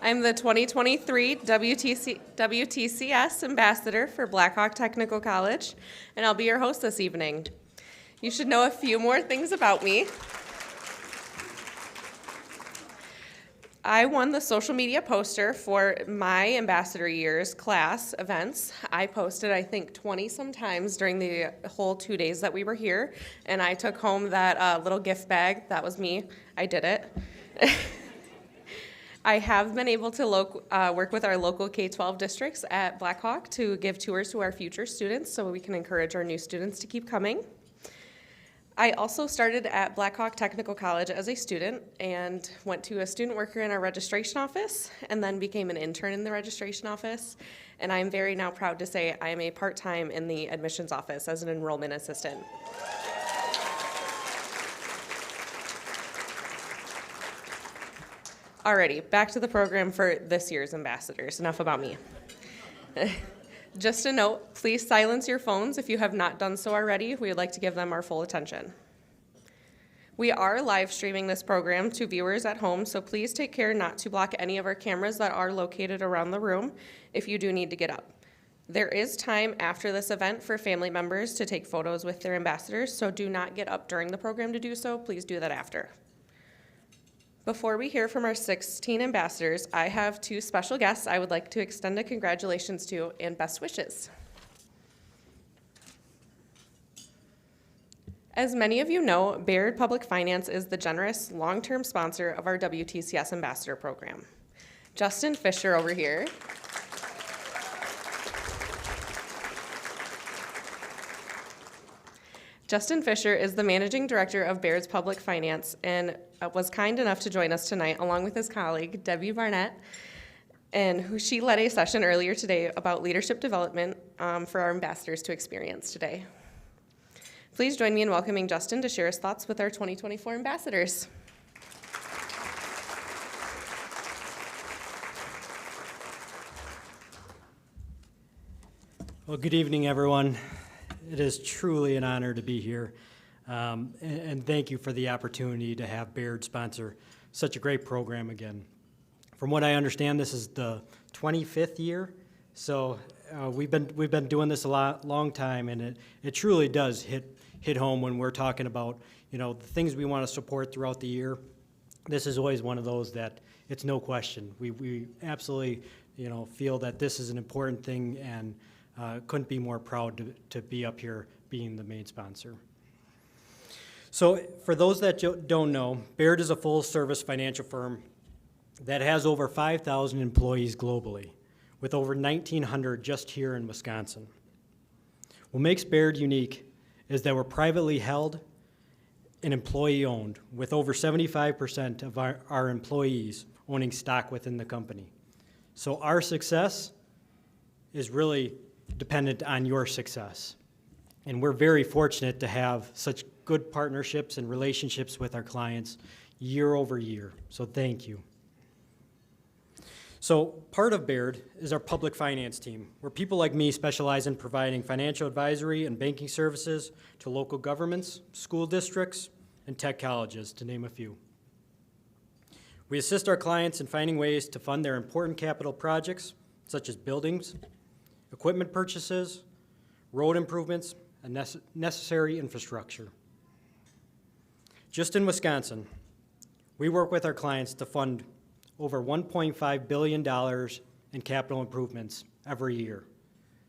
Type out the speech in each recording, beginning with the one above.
I'm the 2023 WTCS Ambassador for Blackhawk Technical College, and I'll be your host this evening. You should know a few more things about me. I won the social media poster for my ambassador year's class events. I posted, I think, 20 some times during the whole 2 days that we were here, and I took home that little gift bag. That was me. I did it. I have been able to work with our local K-12 districts at Blackhawk to give tours to our future students so we can encourage our new students to keep coming. I also started at Blackhawk Technical College as a student and went to a student worker in our registration office and then became an intern in the registration office. And I'm very now proud to say I am a part-time in the admissions office as an enrollment assistant. Alrighty, back to the program for this year's ambassadors. Enough about me. Just a note, please silence your phones if you have not done so already. We would like to give them our full attention. We are live streaming this program to viewers at home, so please take care not to block any of our cameras that are located around the room if you do need to get up. There is time after this event for family members to take photos with their ambassadors, so do not get up during the program to do so. Please do that after. Before we hear from our 16 ambassadors, I have two special guests I would like to extend a congratulations to and best wishes. As many of you know, Baird Public Finance is the generous long-term sponsor of our WTCS Ambassador Program. Justin Fisher over here. Justin Fisher is the managing director of Baird's Public Finance and was kind enough to join us tonight along with his colleague, Debbie Barnett, and she led a session earlier today about leadership development for our ambassadors to experience today. Please join me in welcoming Justin to share his thoughts with our 2024 ambassadors. Well, good evening, everyone. It is truly an honor to be here, and thank you for the opportunity to have Baird sponsor such a great program again. From what I understand, this is the 25th year, so we've been doing this a long time, and it truly does hit home when we're talking about the things we want to support throughout the year. This is always one of those that it's no question. We absolutely feel that this is an important thing, and couldn't be more proud to be up here being the main sponsor. So for those that don't know, Baird is a full-service financial firm that has over 5,000 employees globally, with over 1,900 just here in Wisconsin. What makes Baird unique is that we're privately held and employee-owned, with over 75% of our employees owning stock within the company. So our success is really dependent on your success. And we're very fortunate to have such good partnerships and relationships with our clients year over year. So thank you. So part of Baird is our public finance team, where people like me specialize in providing financial advisory and banking services to local governments, school districts, and tech colleges, to name a few. We assist our clients in finding ways to fund their important capital projects, such as buildings, equipment purchases, road improvements, and necessary infrastructure. Just in Wisconsin, we work with our clients to fund over $1.5 billion in capital improvements every year.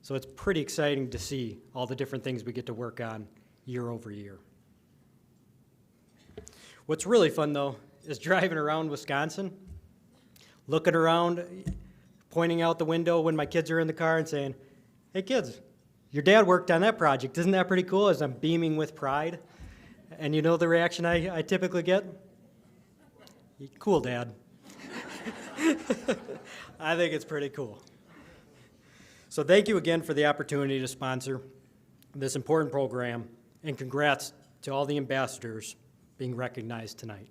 So it's pretty exciting to see all the different things we get to work on year over year. What's really fun, though, is driving around Wisconsin, looking around, pointing out the window when my kids are in the car and saying, "Hey kids, your dad worked on that project. Isn't that pretty cool?" As I'm beaming with pride. And you know the reaction I typically get? "Cool, Dad." I think it's pretty cool. So thank you again for the opportunity to sponsor this important program, and congrats to all the ambassadors being recognized tonight.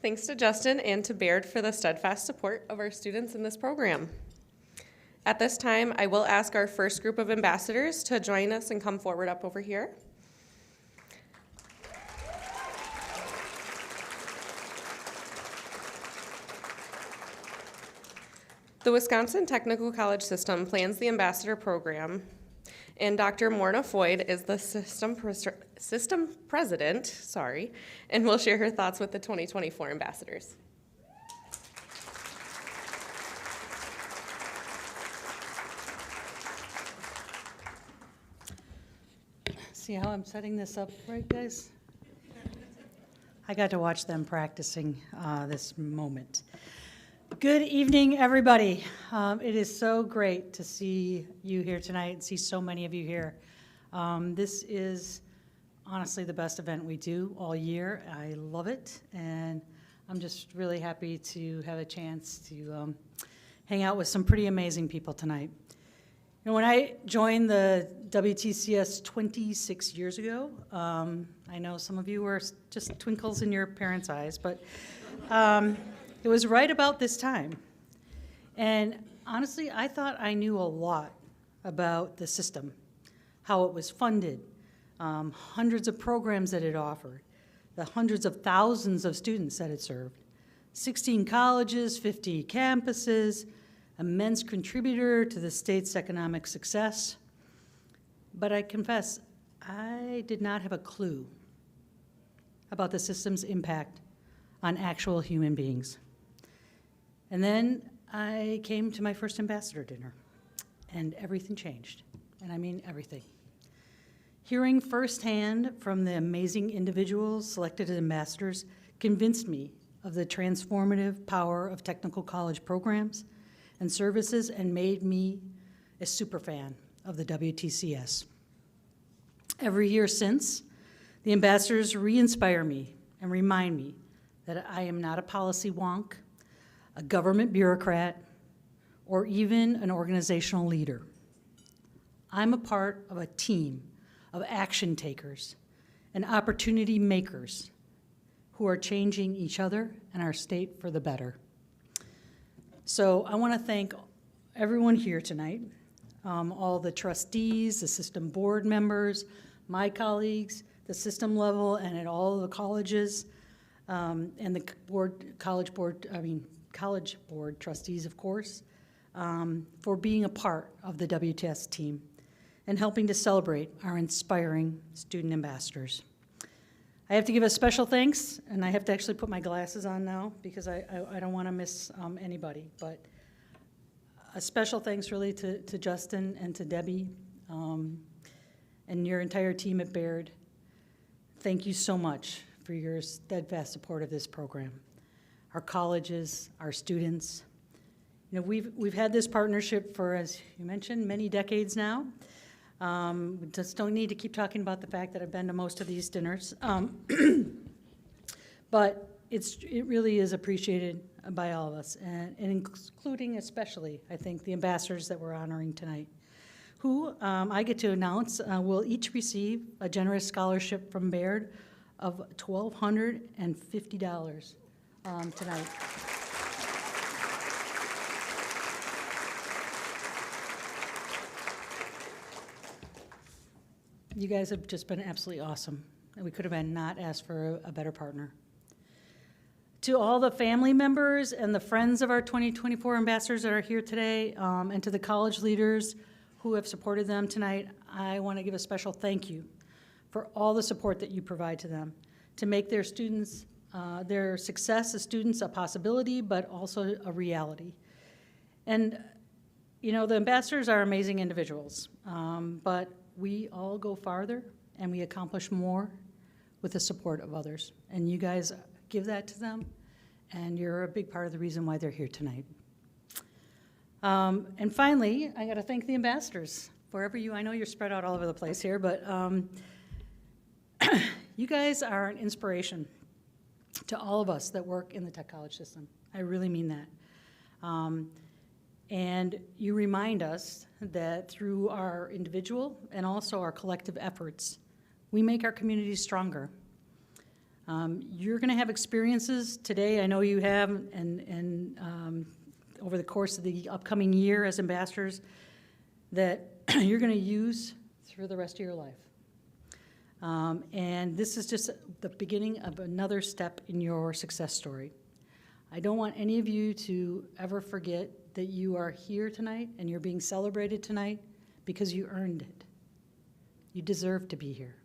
Thanks to Justin and to Baird for the steadfast support of our students in this program. At this time, I will ask our first group of ambassadors to join us and come forward up over here. The Wisconsin Technical College System plans the ambassador program, and Dr. Morna Foyd is the system president, and will share her thoughts with the 2024 ambassadors. See how I'm setting this up, right, guys? I got to watch them practicing this moment. Good evening, everybody. It is so great to see you here tonight and see so many of you here. This is honestly the best event we do all year. I love it, and I'm just really happy to have a chance to hang out with some pretty amazing people tonight. You know, when I joined the WTCS 26 years ago, I know some of you were just twinkles in your parents' eyes, but it was right about this time. And honestly, I thought I knew a lot about the system, how it was funded, hundreds of programs that it offered, the hundreds of thousands of students that it served, 16 colleges, 50 campuses, immense contributor to the state's economic success. But I confess, I did not have a clue about the system's impact on actual human beings. And then I came to my first ambassador dinner, and everything changed, and I mean everything. Hearing firsthand from the amazing individuals selected as ambassadors convinced me of the transformative power of technical college programs and services and made me a super fan of the WTCS. Every year since, the ambassadors re-inspire me and remind me that I am not a policy wonk, a government bureaucrat, or even an organizational leader. I'm a part of a team of action takers and opportunity makers who are changing each other and our state for the better. So I want to thank everyone here tonight, all the trustees, the system board members, my colleagues, the system level and at all the colleges, and the college board trustees, of course, for being a part of the WTS team and helping to celebrate our inspiring student ambassadors. I have to give a special thanks, and I have to actually put my glasses on now because I don't want to miss anybody, but a special thanks really to Justin and to Debbie and your entire team at Baird. Thank you so much for your steadfast support of this program. Our colleges, our students. You know, we've had this partnership for, as you mentioned, many decades now. We just don't need to keep talking about the fact that I've been to most of these dinners. But it really is appreciated by all of us, and including especially, I think, the ambassadors that we're honoring tonight, who I get to announce will each receive a generous scholarship from Baird of $1,250 tonight. You guys have just been absolutely awesome, and we could have been not asked for a better partner. To all the family members and the friends of our 2024 ambassadors that are here today, and to the college leaders who have supported them tonight, I want to give a special thank you for all the support that you provide to them to make their students, their success as students a possibility, but also a reality. And, you know, the ambassadors are amazing individuals, but we all go farther and we accomplish more with the support of others. And you guys give that to them, and you're a big part of the reason why they're here tonight. And finally, I got to thank the ambassadors. Wherever I know you're spread out all over the place here, but you guys are an inspiration to all of us that work in the tech college system. I really mean that. And you remind us that through our individual and also our collective efforts, we make our communities stronger. You're going to have experiences today, I know you have, and over the course of the upcoming year as ambassadors that you're going to use through the rest of your life. And this is just the beginning of another step in your success story. I don't want any of you to ever forget that you are here tonight and you're being celebrated tonight because you earned it. You deserve to be here.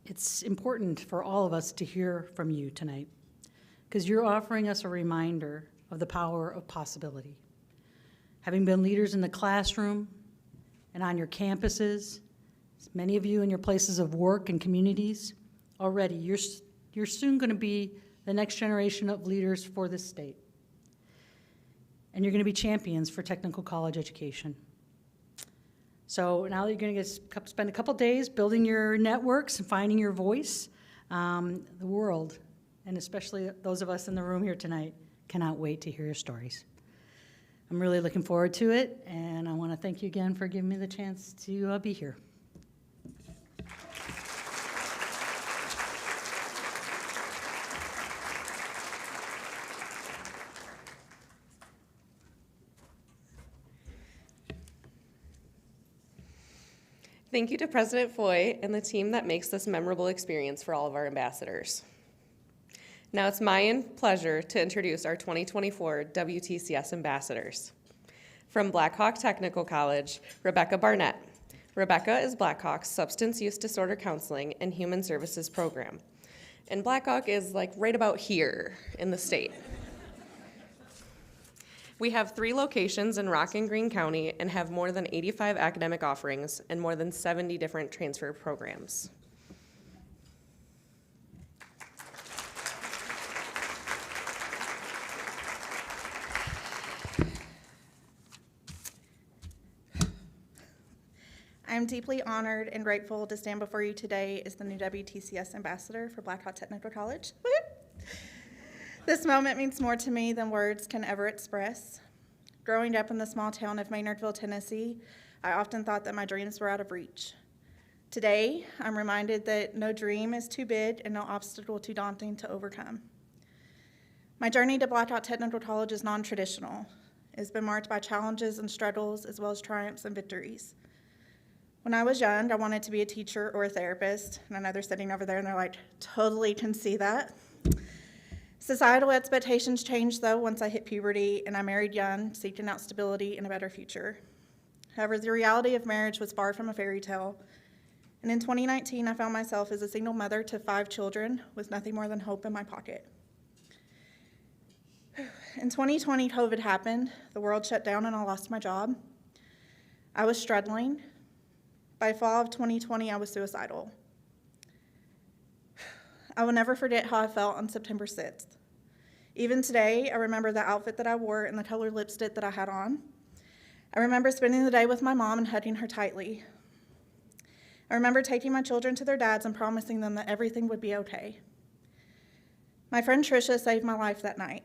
It's important for all of us to hear from you tonight because you're offering us a reminder of the power of possibility. Having been leaders in the classroom and on your campuses, many of you in your places of work and communities, already you're soon going to be the next generation of leaders for this state. And you're going to be champions for technical college education. So now that you're going to spend a couple days building your networks and finding your voice, the world, and especially those of us in the room here tonight, cannot wait to hear your stories. I'm really looking forward to it, and I want to thank you again for giving me the chance to be here. Thank you to President Foy and the team that makes this memorable experience for all of our ambassadors. Now it's my pleasure to introduce our 2024 WTCS ambassadors. From Blackhawk Technical College, Rebecca Barnett. Rebecca is Blackhawk's Substance Use Disorder Counseling and Human Services Program. And Blackhawk is like right about here in the state. We have 3 locations in Rock and Greene County and have more than 85 academic offerings and more than 70 different transfer programs. I'm deeply honored and grateful to stand before you today as the new WTCS ambassador for Blackhawk Technical College. This moment means more to me than words can ever express. Growing up in the small town of Maynardville, Tennessee, I often thought that my dreams were out of reach. Today, I'm reminded that no dream is too big and no obstacle too daunting to overcome. My journey to Blackhawk Technical College is non-traditional. It has been marked by challenges and struggles as well as triumphs and victories. When I was young, I wanted to be a teacher or a therapist, and I know they're sitting over there and they're like, totally can see that. Societal expectations changed, though, once I hit puberty and I married young, seeking out stability and a better future. However, the reality of marriage was far from a fairy tale, and in 2019, I found myself as a single mother to 5 children with nothing more than hope in my pocket. In 2020, COVID happened, the world shut down, and I lost my job. I was struggling. By fall of 2020, I was suicidal. I will never forget how I felt on September 6th. Even today, I remember the outfit that I wore and the color lipstick that I had on. I remember spending the day with my mom and hugging her tightly. I remember taking my children to their dads and promising them that everything would be okay. My friend Tricia saved my life that night.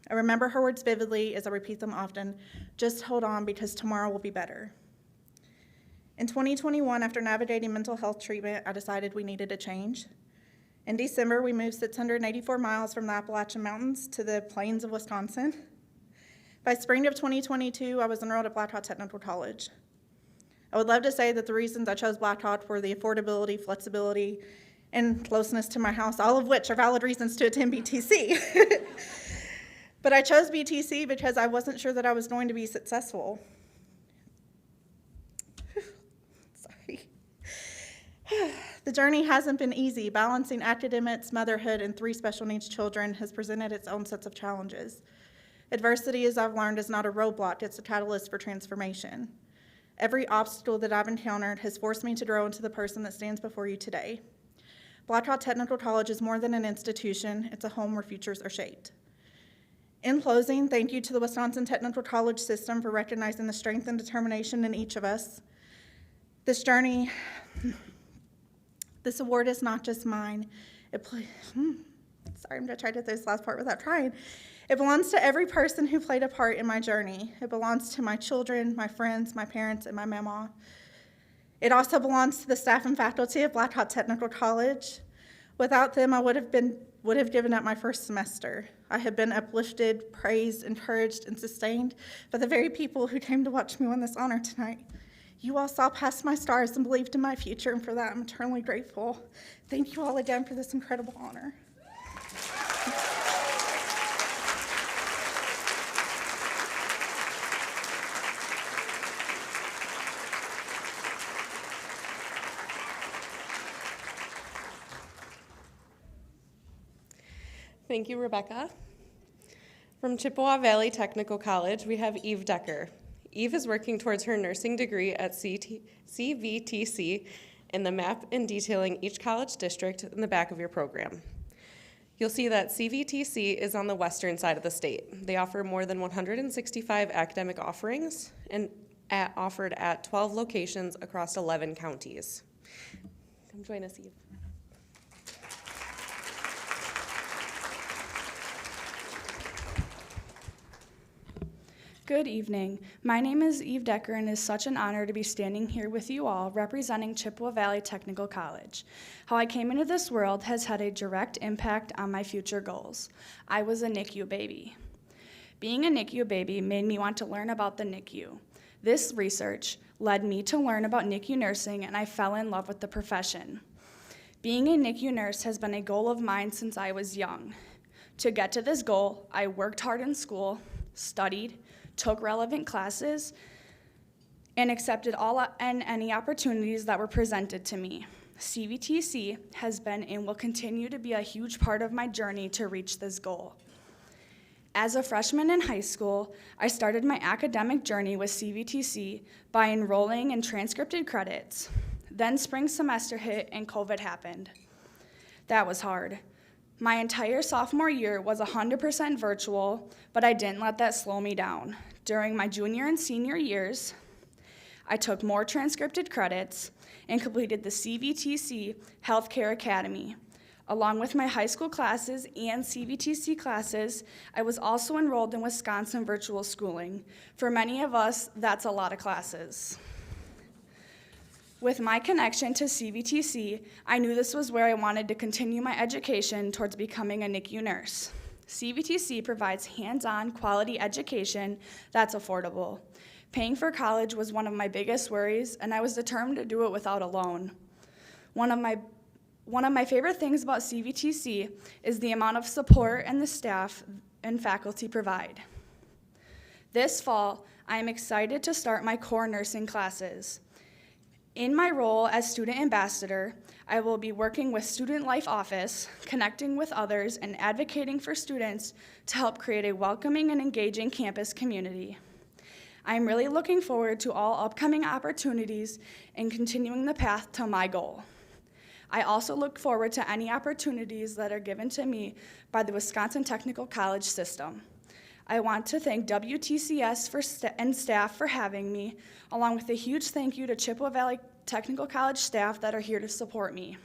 I remember her words vividly as I repeat them often, just hold on because tomorrow will be better. In 2021, after navigating mental health treatment, I decided we needed a change. In December, we moved 684 miles from the Appalachian Mountains to the plains of Wisconsin. By spring of 2022, I was enrolled at Blackhawk Technical College. I would love to say that the reasons I chose Blackhawk were the affordability, flexibility, and closeness to my house, all of which are valid reasons to attend BTC. But I chose BTC because I wasn't sure that I was going to be successful. Sorry. The journey hasn't been easy. Balancing academics, motherhood, and 3 special needs children has presented its own sets of challenges. Adversity, as I've learned, is not a roadblock, it's a catalyst for transformation. Every obstacle that I've encountered has forced me to grow into the person that stands before you today. Blackhawk Technical College is more than an institution, it's a home where futures are shaped. In closing, thank you to the Wisconsin Technical College system for recognizing the strength and determination in each of us. This journey, this award is not just mine. Sorry, I'm gonna try to do this last part without trying. It belongs to every person who played a part in my journey. It belongs to my children, my friends, my parents, and my mama. It also belongs to the staff and faculty of Blackhawk Technical College. Without them, I would have been would have given up my first semester. I have been uplifted, praised, encouraged, and sustained by the very people who came to watch me win this honor tonight. You all saw past my stars and believed in my future, and for that I'm eternally grateful. Thank you all again for this incredible honor. Thank you, Rebecca. From Chippewa Valley Technical College, we have Eve Decker. Eve is working towards her nursing degree at CVTC in the map and detailing each college district in the back of your program. You'll see that CVTC is on the western side of the state. They offer more than 165 academic offerings and offered at 12 locations across 11 counties. Come join us, Eve. Good evening. My name is Eve Decker, and it is such an honor to be standing here with you all representing Chippewa Valley Technical College. How I came into this world has had a direct impact on my future goals. I was a NICU baby. Being a NICU baby made me want to learn about the NICU. This research led me to learn about NICU nursing, and I fell in love with the profession. Being a NICU nurse has been a goal of mine since I was young. To get to this goal, I worked hard in school, studied, took relevant classes, and accepted all and any opportunities that were presented to me. CVTC has been and will continue to be a huge part of my journey to reach this goal. As a freshman in high school, I started my academic journey with CVTC by enrolling in transcripted credits. Then spring semester hit and COVID happened. That was hard. My entire sophomore year was 100% virtual, but I didn't let that slow me down. During my junior and senior years, I took more transcripted credits and completed the CVTC Healthcare Academy. Along with my high school classes and CVTC classes, I was also enrolled in Wisconsin virtual schooling. For many of us, that's a lot of classes. With my connection to CVTC, I knew this was where I wanted to continue my education towards becoming a NICU nurse. CVTC provides hands-on quality education that's affordable. Paying for college was one of my biggest worries, and I was determined to do it without a loan. One of my favorite things about CVTC is the amount of support and the staff and faculty provide. This fall, I am excited to start my core nursing classes. In my role as student ambassador, I will be working with Student Life Office, connecting with others, and advocating for students to help create a welcoming and engaging campus community. I am really looking forward to all upcoming opportunities and continuing the path to my goal. I also look forward to any opportunities that are given to me by the Wisconsin Technical College system. I want to thank WTCS and staff for having me, along with a huge thank you to Chippewa Valley Technical College staff that are here to support me.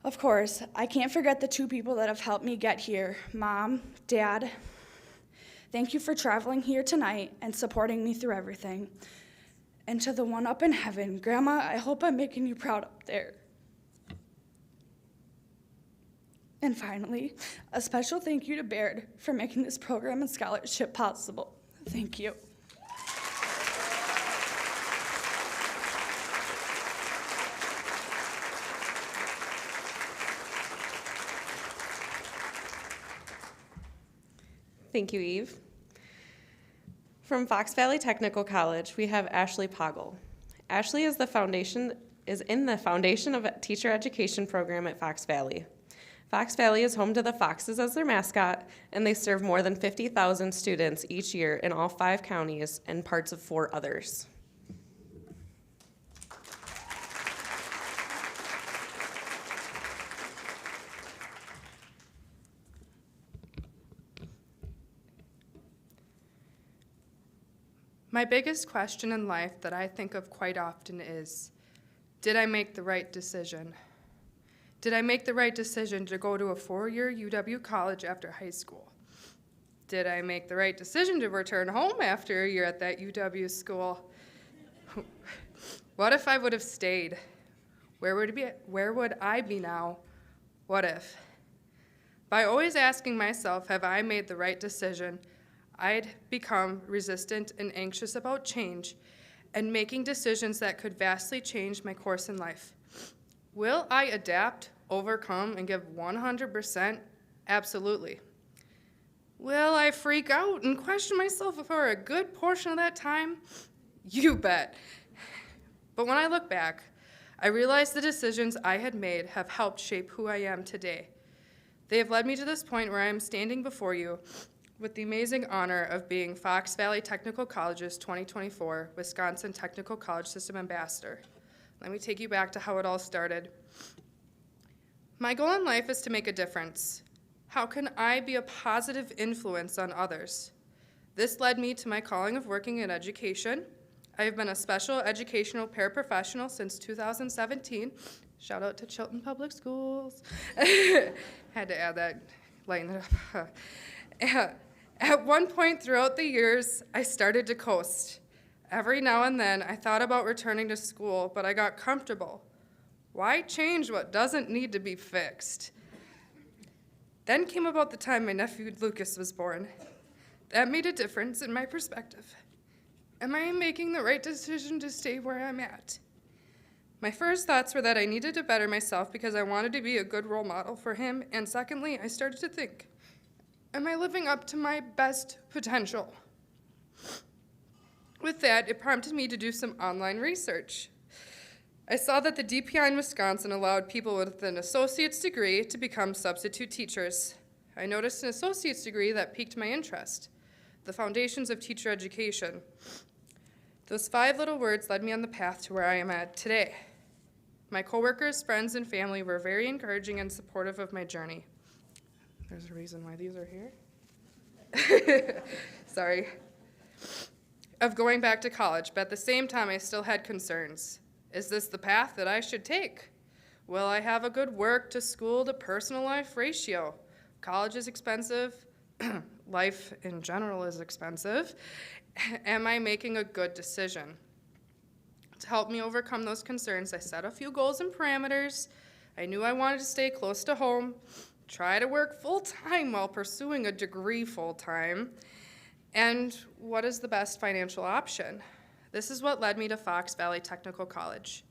Of course, I can't forget the two people that have helped me get here, Mom, Dad. Thank you for traveling here tonight and supporting me through everything. And to the one up in heaven, Grandma, I hope I'm making you proud up there. And finally, a special thank you to Baird for making this program and scholarship possible. Thank you. Thank you, Eve. From Fox Valley Technical College, we have Ashley Pogle. Ashley is in the Foundation of Teacher Education program at Fox Valley. Fox Valley is home to the Foxes as their mascot, and they serve more than 50,000 students each year in all 5 counties and parts of 4 others. My biggest question in life that I think of quite often is, did I make the right decision? Did I make the right decision to go to a 4-year UW college after high school? Did I make the right decision to return home after a year at that UW school? What if I would have stayed? Where would I be now? What if? By always asking myself, have I made the right decision, I'd become resistant and anxious about change and making decisions that could vastly change my course in life. Will I adapt, overcome, and give 100%? Absolutely. Will I freak out and question myself for a good portion of that time? You bet. But when I look back, I realize the decisions I had made have helped shape who I am today. They have led me to this point where I am standing before you with the amazing honor of being Fox Valley Technical College's 2024 Wisconsin Technical College System Ambassador. Let me take you back to how it all started. My goal in life is to make a difference. How can I be a positive influence on others? This led me to my calling of working in education. I have been a special educational paraprofessional since 2017. Shout out to Chilton Public Schools. Had to add that, lighten it up. At one point throughout the years, I started to coast. Every now and then, I thought about returning to school, but I got comfortable. Why change what doesn't need to be fixed? Then came about the time my nephew Lucas was born. That made a difference in my perspective. Am I making the right decision to stay where I'm at? My first thoughts were that I needed to better myself because I wanted to be a good role model for him, and secondly, I started to think, am I living up to my best potential? With that, it prompted me to do some online research. I saw that the DPI in Wisconsin allowed people with an associate's degree to become substitute teachers. I noticed an associate's degree that piqued my interest, the foundations of teacher education. Those 5 little words led me on the path to where I am at today. My coworkers, friends, and family were very encouraging and supportive of my journey. There's a reason why these are here. Sorry. Of going back to college, but at the same time, I still had concerns. Is this the path that I should take? Will I have a good work to school to personal life ratio? College is expensive. Life in general is expensive. Am I making a good decision? To help me overcome those concerns, I set a few goals and parameters. I knew I wanted to stay close to home, try to work full-time while pursuing a degree full-time, and what is the best financial option? This is what led me to Fox Valley Technical College.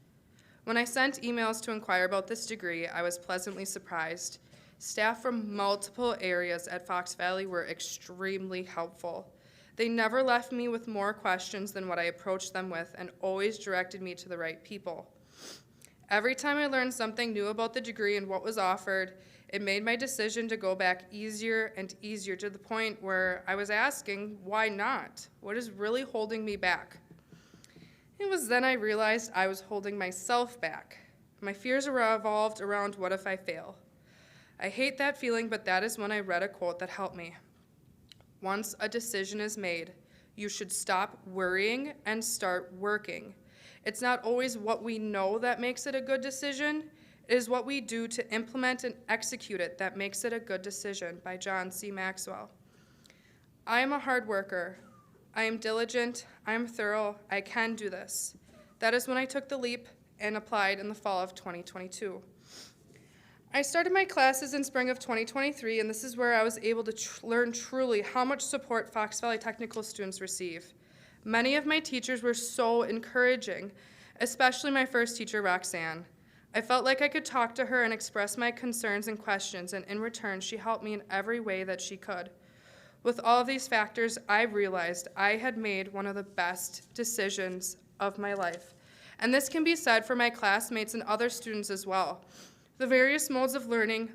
When I sent emails to inquire about this degree, I was pleasantly surprised. Staff from multiple areas at Fox Valley were extremely helpful. They never left me with more questions than what I approached them with and always directed me to the right people. Every time I learned something new about the degree and what was offered, it made my decision to go back easier and easier to the point where I was asking, why not? What is really holding me back? It was then I realized I was holding myself back. My fears revolved around what if I fail? I hate that feeling, but that is when I read a quote that helped me. Once a decision is made, you should stop worrying and start working. It's not always what we know that makes it a good decision. It is what we do to implement and execute it that makes it a good decision, by John C. Maxwell. I am a hard worker. I am diligent. I am thorough. I can do this. That is when I took the leap and applied in the fall of 2022. I started my classes in spring of 2023, and this is where I was able to learn truly how much support Fox Valley Technical students receive. Many of my teachers were so encouraging, especially my first teacher, Roxanne. I felt like I could talk to her and express my concerns and questions, and in return, she helped me in every way that she could. With all of these factors, I realized I had made one of the best decisions of my life. And this can be said for my classmates and other students as well. The various modes of learning,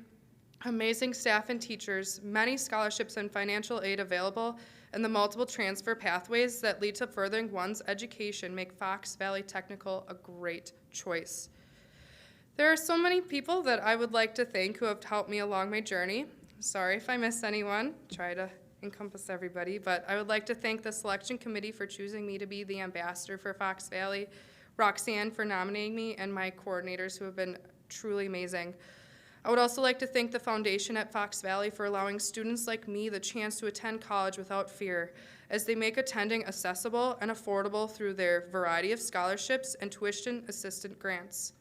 amazing staff and teachers, many scholarships and financial aid available, and the multiple transfer pathways that lead to furthering one's education make Fox Valley Technical a great choice. There are so many people that I would like to thank who have helped me along my journey. Sorry if I miss anyone, try to encompass everybody, but I would like to thank the selection committee for choosing me to be the ambassador for Fox Valley, Roxanne for nominating me, and my coordinators who have been truly amazing. I would also like to thank the foundation at Fox Valley for allowing students like me the chance to attend college without fear, as they make attending accessible and affordable through their variety of scholarships and tuition assistance grants.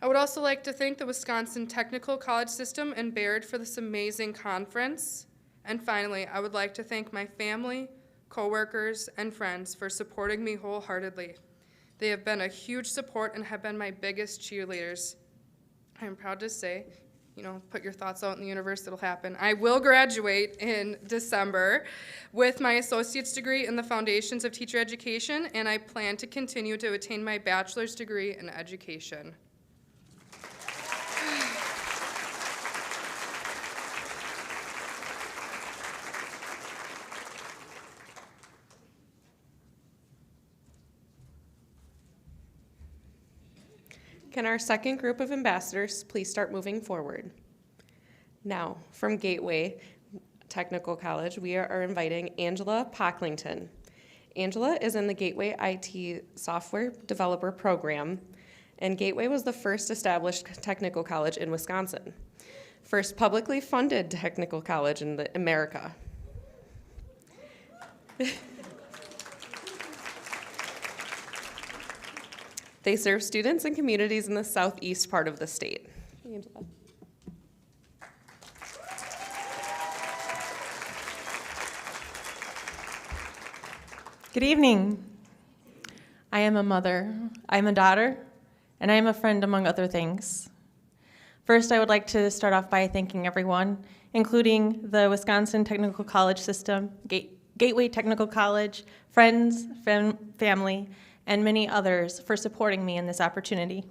I would also like to thank the Wisconsin Technical College System and Baird for this amazing conference. And finally, I would like to thank my family, coworkers, and friends for supporting me wholeheartedly. They have been a huge support and have been my biggest cheerleaders. I am proud to say, put your thoughts out in the universe, it'll happen. I will graduate in December with my associate's degree in the foundations of teacher education, and I plan to continue to attain my bachelor's degree in education. Can our second group of ambassadors please start moving forward? Now, from Gateway Technical College, we are inviting Angela Pocklington. Angela is in the Gateway IT Software Developer Program, and Gateway was the first established technical college in Wisconsin. First publicly funded technical college in America. They serve students and communities in the southeast part of the state. Angela. Good evening. I am a mother, I am a daughter, and I am a friend, among other things. First, I would like to start off by thanking everyone, including the Wisconsin Technical College System, Gateway Technical College, friends, family, and many others for supporting me in this opportunity.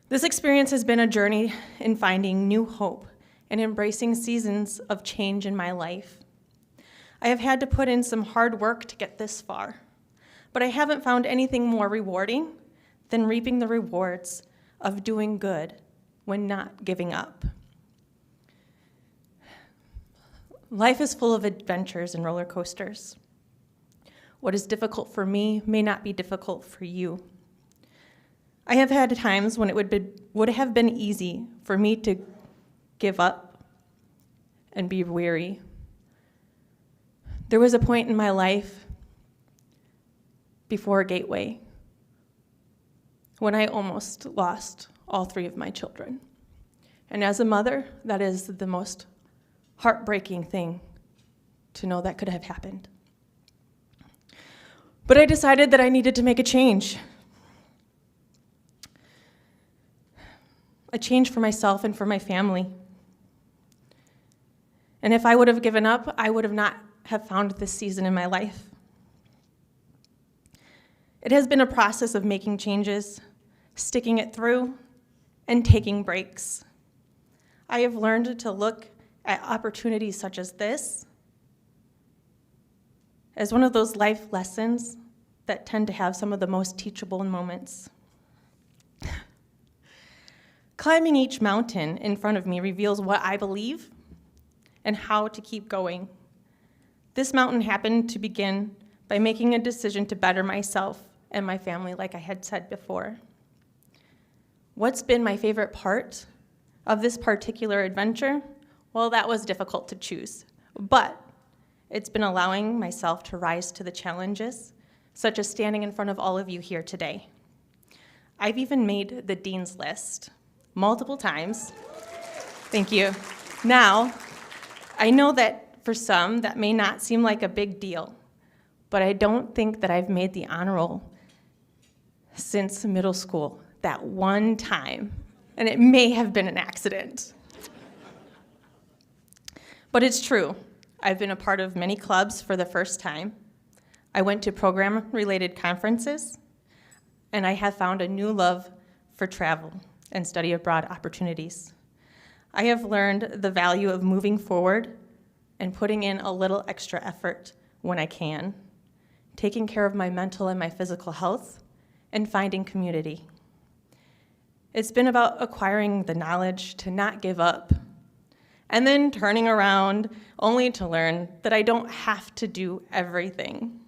This experience has been a journey in finding new hope and embracing seasons of change in my life. I have had to put in some hard work to get this far, but I haven't found anything more rewarding than reaping the rewards of doing good when not giving up. Life is full of adventures and roller coasters. What is difficult for me may not be difficult for you. I have had times when it would have been easy for me to give up and be weary. There was a point in my life before Gateway when I almost lost all 3 of my children. And as a mother, that is the most heartbreaking thing to know that could have happened. But I decided that I needed to make a change for myself and for my family. And if I would have given up, I would have not have found this season in my life. It has been a process of making changes, sticking it through, and taking breaks. I have learned to look at opportunities such as this as one of those life lessons that tend to have some of the most teachable moments. Climbing each mountain in front of me reveals what I believe and how to keep going. This mountain happened to begin by making a decision to better myself and my family, like I had said before. What's been my favorite part of this particular adventure? Well, that was difficult to choose, but it's been allowing myself to rise to the challenges, such as standing in front of all of you here today. I've even made the dean's list multiple times. Thank you. Now, I know that for some, that may not seem like a big deal, but I don't think that I've made the honor roll since middle school, that one time, and it may have been an accident. But it's true. I've been a part of many clubs for the first time. I went to program-related conferences, and I have found a new love for travel and study abroad opportunities. I have learned the value of moving forward and putting in a little extra effort when I can, taking care of my mental and my physical health, and finding community. It's been about acquiring the knowledge to not give up, and then turning around only to learn that I don't have to do everything,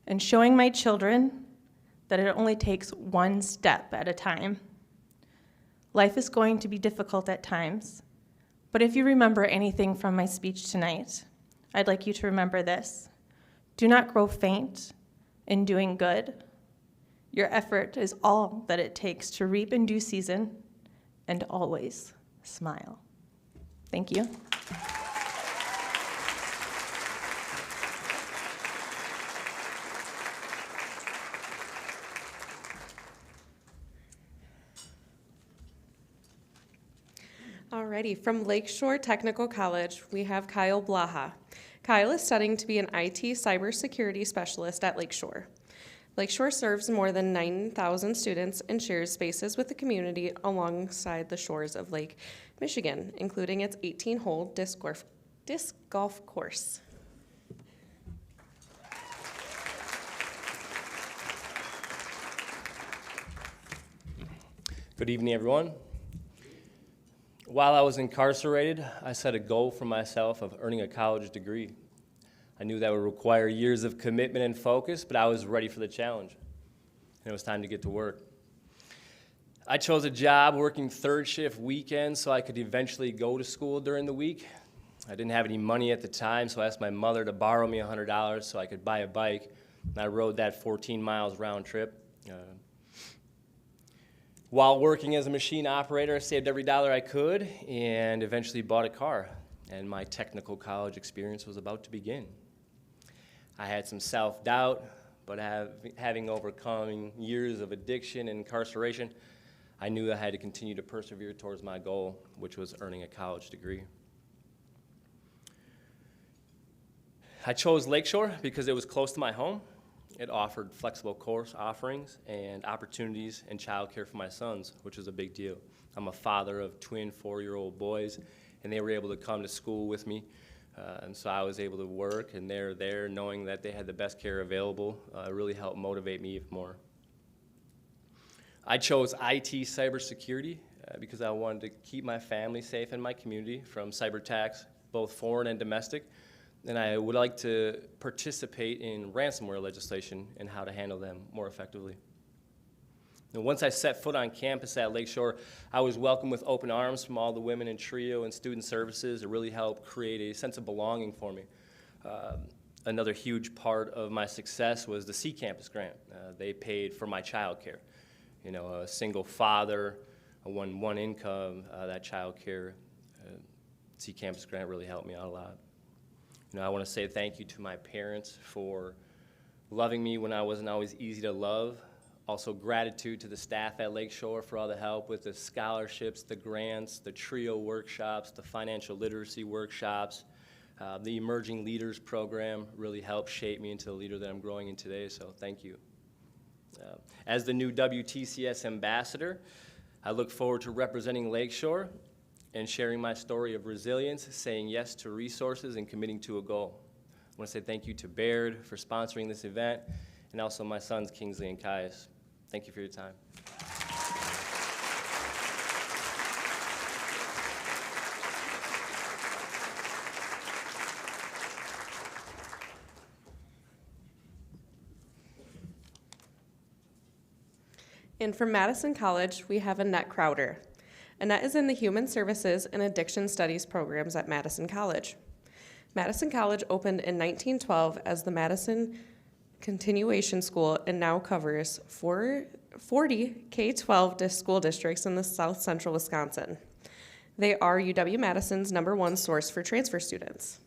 and showing my children that it only takes one step at a time. Life is going to be difficult at times, but if you remember anything from my speech tonight, I'd like you to remember this. Do not grow faint in doing good. Your effort is all that it takes to reap in due season and always smile. Thank you. Alrighty, from Lakeshore Technical College, we have Kyle Blaha. Kyle is studying to be an IT cybersecurity specialist at Lakeshore. Lakeshore serves more than 9,000 students and shares spaces with the community alongside the shores of Lake Michigan, including its 18-hole disc golf course. Good evening, everyone. While I was incarcerated, I set a goal for myself of earning a college degree. I knew that would require years of commitment and focus, but I was ready for the challenge, and it was time to get to work. I chose a job working third shift weekends so I could eventually go to school during the week. I didn't have any money at the time, so I asked my mother to borrow me $100 so I could buy a bike, and I rode that 14 miles round trip. While working as a machine operator, I saved every dollar I could and eventually bought a car, and my technical college experience was about to begin. I had some self-doubt, but having overcome years of addiction and incarceration, I knew I had to continue to persevere towards my goal, which was earning a college degree. I chose Lakeshore because it was close to my home. It offered flexible course offerings and opportunities and childcare for my sons, which was a big deal. I'm a father of twin 4-year-old boys, and they were able to come to school with me. And so I was able to work, and they're there knowing that they had the best care available. Really helped motivate me even more. I chose IT cybersecurity because I wanted to keep my family safe and my community from cyber attacks, both foreign and domestic. And I would like to participate in ransomware legislation and how to handle them more effectively. And once I set foot on campus at Lakeshore, I was welcomed with open arms from all the women in TRIO and student services. It really helped create a sense of belonging for me. Another huge part of my success was the C Campus grant. They paid for my child care. You know, a single father, one income, that child care, C Campus grant really helped me out a lot. You know, I want to say thank you to my parents for loving me when I wasn't always easy to love. Also, gratitude to the staff at Lakeshore for all the help with the scholarships, the grants, the TRIO workshops, the financial literacy workshops. The Emerging Leaders program really helped shape me into the leader that I'm growing in today, so thank you. As the new WTCS ambassador, I look forward to representing Lakeshore and sharing my story of resilience, saying yes to resources, and committing to a goal. I want to say thank you to Baird for sponsoring this event, and also my sons, Kingsley and Caius. Thank you for your time. And from Madison College, we have Annette Crowder. Annette is in the Human Services and Addiction Studies programs at Madison College. Madison College opened in 1912 as the Madison Continuation School and now covers 40 K-12 school districts in the south central Wisconsin. They are UW-Madison's #1 source for transfer students.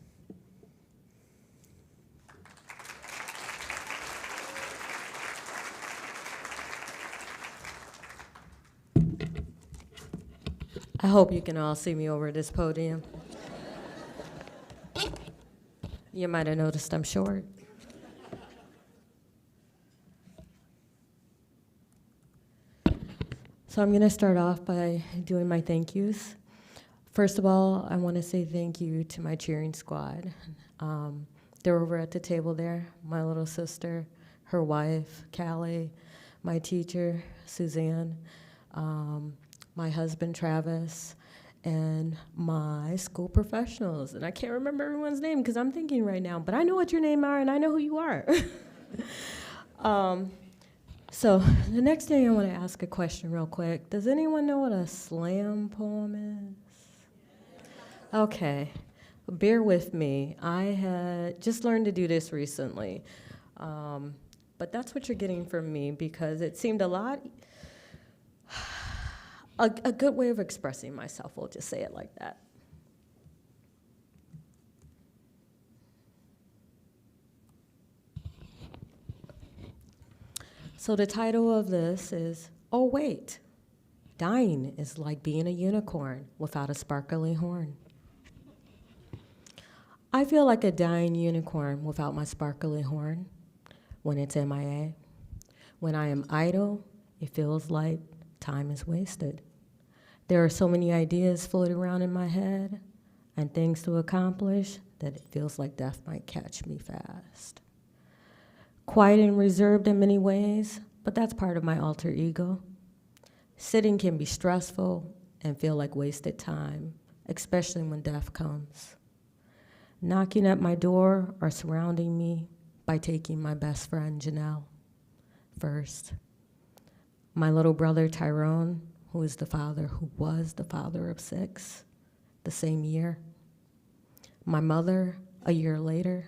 I hope you can all see me over this podium. You might have noticed I'm short. So I'm going to start off by doing my thank yous. First of all, I want to say thank you to my cheering squad. They're over at the table there, my little sister, her wife, Callie, my teacher, Suzanne, my husband, Travis, and my school professionals. And I can't remember everyone's name because I'm thinking right now, but I know what your name are and I know who you are. So the next thing I want to ask a question real quick. Does anyone know what a slam poem is? Okay, bear with me. I had just learned to do this recently. But that's what you're getting from me because it seemed a good way of expressing myself, we'll just say it like that. So the title of this is, oh wait, dying is like being a unicorn without a sparkly horn. I feel like a dying unicorn without my sparkly horn when it's MIA. When I am idle, it feels like time is wasted. There are so many ideas floating around in my head and things to accomplish that it feels like death might catch me fast. Quiet and reserved in many ways, but that's part of my alter ego. Sitting can be stressful and feel like wasted time, especially when death comes. Knocking at my door or surrounding me by taking my best friend, Janelle, first. My little brother, Tyrone, who was the father of 6, the same year. My mother, a year later.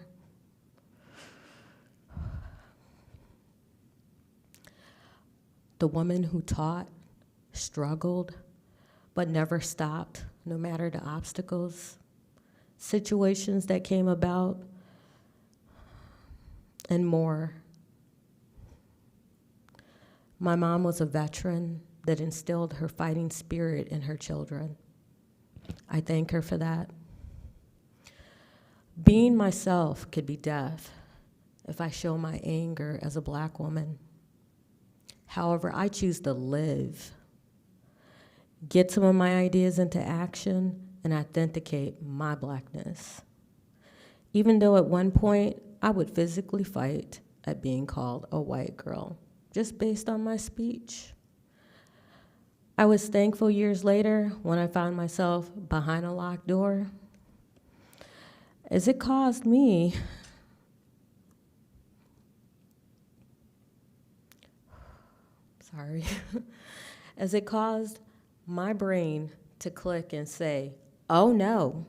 The woman who taught, struggled, but never stopped, no matter the obstacles, situations that came about, and more. My mom was a veteran that instilled her fighting spirit in her children. I thank her for that. Being myself could be death if I show my anger as a Black woman. However, I choose to live, get some of my ideas into action, and authenticate my Blackness. Even though at one point I would physically fight at being called a white girl, just based on my speech. I was thankful years later when I found myself behind a locked door, as it caused me as it caused my brain to click and say, oh no,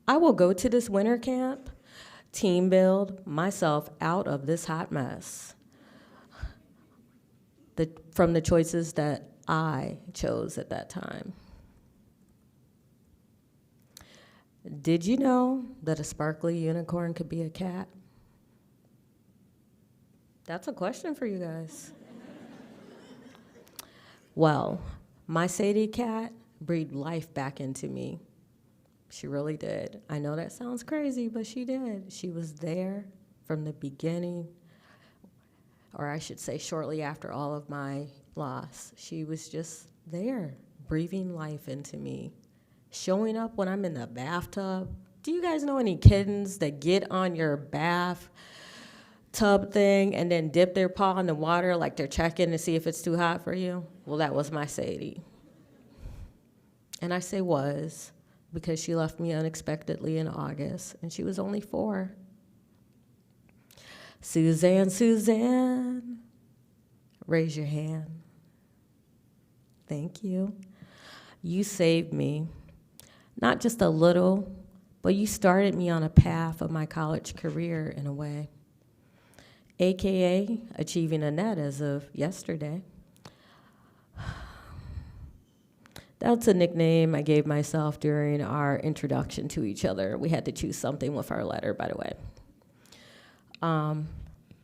I will go to this winter camp, team build myself out of this hot mess from the choices that I chose at that time. Did you know that a sparkly unicorn could be a cat? That's a question for you guys. Well, my Sadie cat breathed life back into me. She really did. I know that sounds crazy, but she did. She was there from the beginning, or I should say shortly after all of my loss. She was just there, breathing life into me, showing up when I'm in the bathtub. Do you guys know any kittens that get on your bathtub thing and then dip their paw in the water like they're checking to see if it's too hot for you? Well, that was my Sadie. And I say was because she left me unexpectedly in August, and she was only 4. Suzanne, raise your hand. Thank you. You saved me, not just a little, but you started me on a path of my college career in a way, AKA achieving Annette as of yesterday. That's a nickname I gave myself during our introduction to each other. We had to choose something with our letter, by the way.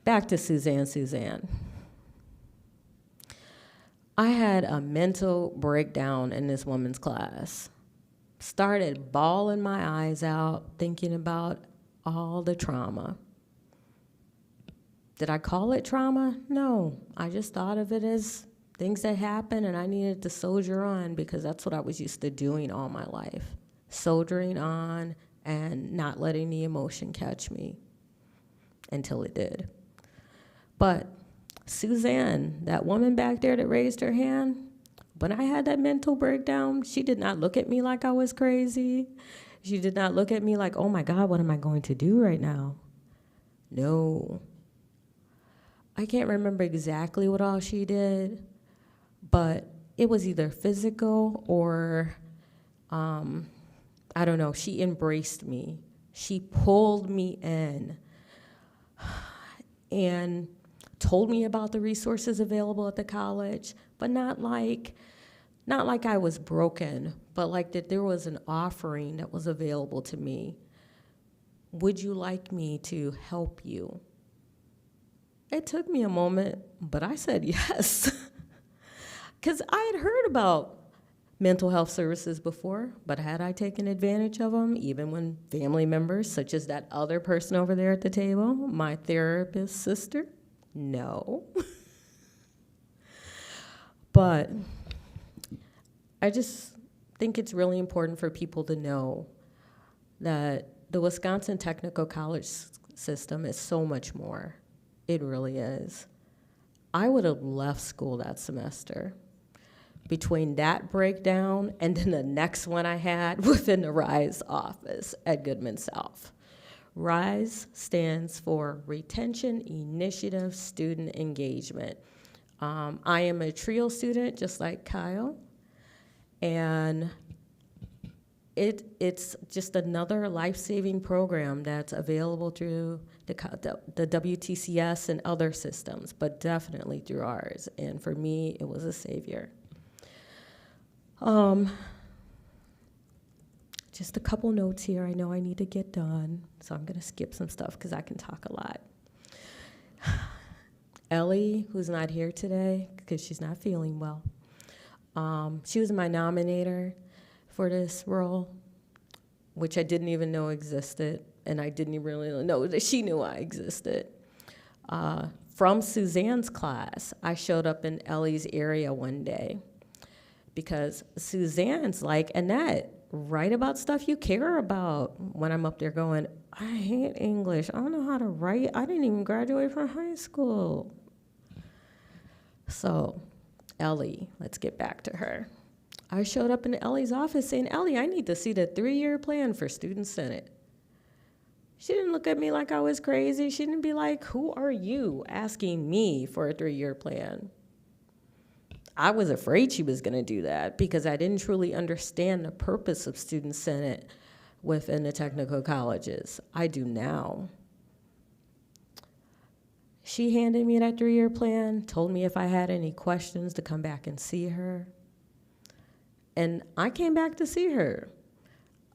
Back to Suzanne. I had a mental breakdown in this woman's class. Started bawling my eyes out, thinking about all the trauma. Did I call it trauma? No, I just thought of it as things that happened, and I needed to soldier on because that's what I was used to doing all my life, soldiering on and not letting the emotion catch me until it did. But Suzanne, that woman back there that raised her hand, when I had that mental breakdown, she did not look at me like I was crazy. She did not look at me like, oh my God, what am I going to do right now? No. I can't remember exactly what all she did, but it was either physical or, I don't know, she embraced me. She pulled me in. and told me about the resources available at the college, but not like I was broken, but like that there was an offering that was available to me. Would you like me to help you? It took me a moment, but I said yes. Because I had heard about mental health services before, but had I taken advantage of them, even when family members, such as that other person over there at the table, my therapist sister? No. But I just think it's really important for people to know that the Wisconsin Technical College system is so much more. It really is. I would have left school that semester. Between that breakdown and then the next one I had within the RISE office at Goodman South. RISE stands for Retention Initiative Student Engagement. I am a TRIO student, just like Kyle, and it's just another life-saving program that's available through the WTCS and other systems, but definitely through ours. And for me, it was a savior. Just a couple notes here. I know I need to get done, so I'm gonna skip some stuff because I can talk a lot. Ellie, who's not here today because she's not feeling well, she was my nominator for this role, which I didn't even know existed, and I didn't even really know that she knew I existed. From Suzanne's class, I showed up in Ellie's area one day because Suzanne's like, Annette, write about stuff you care about. When I'm up there going, I hate English. I don't know how to write. I didn't even graduate from high school. So, Ellie, let's get back to her. I showed up in Ellie's office saying, Ellie, I need to see the 3-year plan for Student Senate. She didn't look at me like I was crazy. She didn't be like, who are you asking me for a 3-year plan? I was afraid she was going to do that because I didn't truly understand the purpose of Student Senate within the technical colleges. I do now. She handed me that 3-year plan, told me if I had any questions to come back and see her. And I came back to see her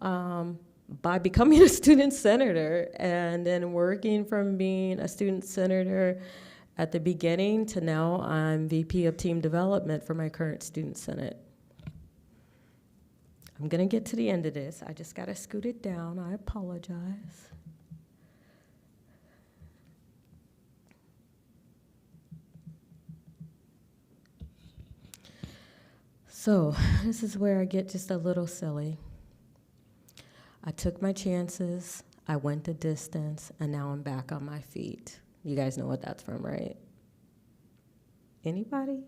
by becoming a student senator and then working from being a student senator at the beginning to now I'm VP of Team Development for my current Student Senate. I'm gonna get to the end of this. I just gotta scoot it down. I apologize. So this is where I get just a little silly. I took my chances, I went the distance, and now I'm back on my feet. You guys know what that's from, right? Anybody?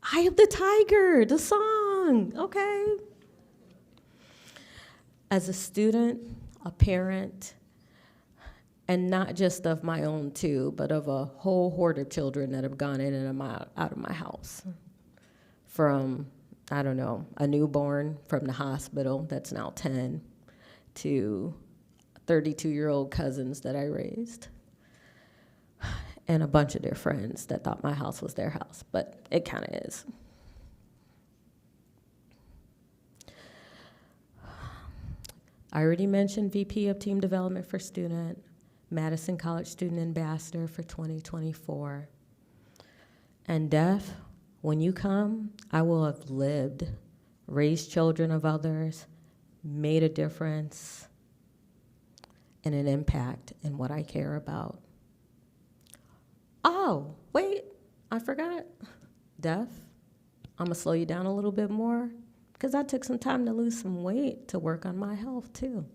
Eye of the Tiger, the song, okay. As a student, a parent, and not just of my own too, but of a whole horde of children that have gone in and out of my house. From, I don't know, a newborn from the hospital that's now 10 to 32-year-old cousins that I raised. And a bunch of their friends that thought my house was their house, but it kind of is. I already mentioned VP of Team Development for Student, Madison College Student Ambassador for 2024. And Def, when you come, I will have lived, raised children of others, made a difference, and an impact in what I care about. Oh, wait, I forgot. Def, I'm gonna slow you down a little bit more because I took some time to lose some weight to work on my health too.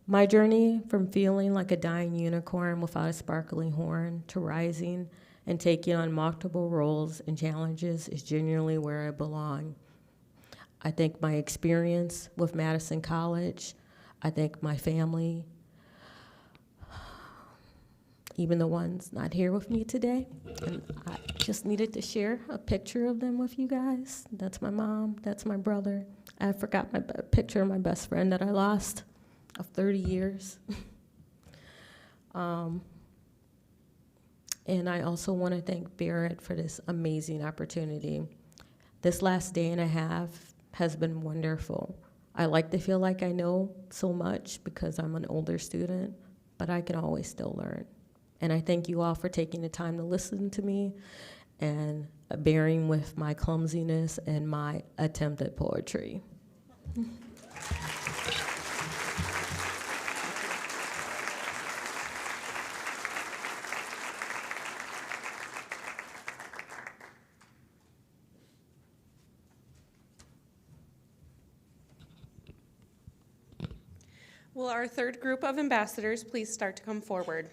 My journey from feeling like a dying unicorn without a sparkling horn to rising and taking on multiple roles and challenges is genuinely where I belong. I think my experience with Madison College, I think my family, even the ones not here with me today. And I just needed to share a picture of them with you guys. That's my mom, that's my brother. I forgot my picture of my best friend that I lost of 30 years. And I also want to thank Barrett for this amazing opportunity. This last day and a half has been wonderful. I like to feel like I know so much because I'm an older student, but I can always still learn. And I thank you all for taking the time to listen to me and bearing with my clumsiness and my attempt at poetry. Will our third group of ambassadors please start to come forward?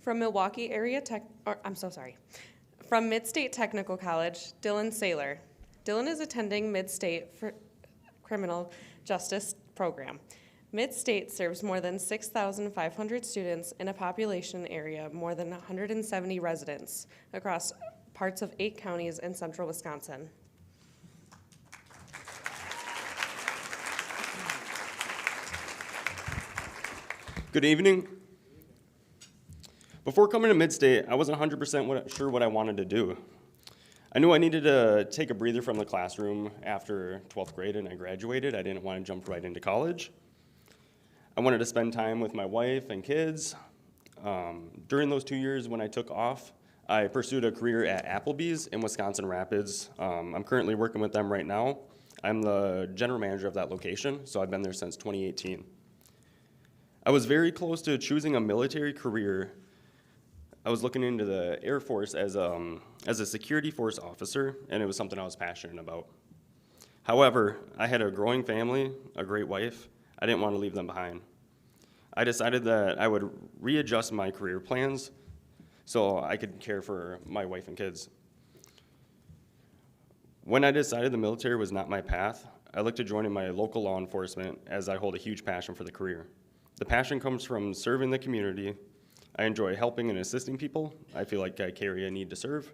From Milwaukee Area from Mid-State Technical College, Dylan Saylor. Dylan is attending Mid-State for Criminal Justice Program. Mid-State serves more than 6,500 students in a population area more than 170 residents across parts of 8 counties in central Wisconsin. Good evening. Before coming to Mid-State, I wasn't 100% sure what I wanted to do. I knew I needed to take a breather from the classroom after 12th grade and I graduated. I didn't want to jump right into college. I wanted to spend time with my wife and kids. During those 2 years when I took off, I pursued a career at Applebee's in Wisconsin Rapids. I'm currently working with them right now. I'm the general manager of that location, so I've been there since 2018. I was very close to choosing a military career. I was looking into the Air Force as a security force officer, and it was something I was passionate about. However, I had a growing family, a great wife. I didn't want to leave them behind. I decided that I would readjust my career plans so I could care for my wife and kids. When I decided the military was not my path, I looked to joining my local law enforcement as I hold a huge passion for the career. The passion comes from serving the community. I enjoy helping and assisting people. I feel like I carry a need to serve.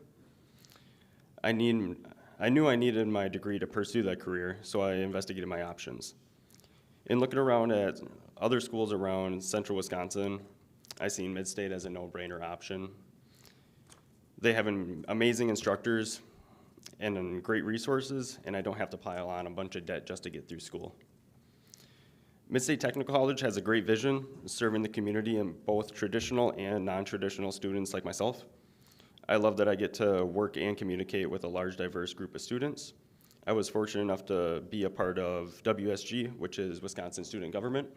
I knew I needed my degree to pursue that career, so I investigated my options. In looking around at other schools around central Wisconsin, I seen Mid-State as a no-brainer option. They have amazing instructors and great resources, and I don't have to pile on a bunch of debt just to get through school. Mid-State Technical College has a great vision, serving the community and both traditional and non-traditional students like myself. I love that I get to work and communicate with a large, diverse group of students. I was fortunate enough to be a part of WSG, which is Wisconsin Student Government.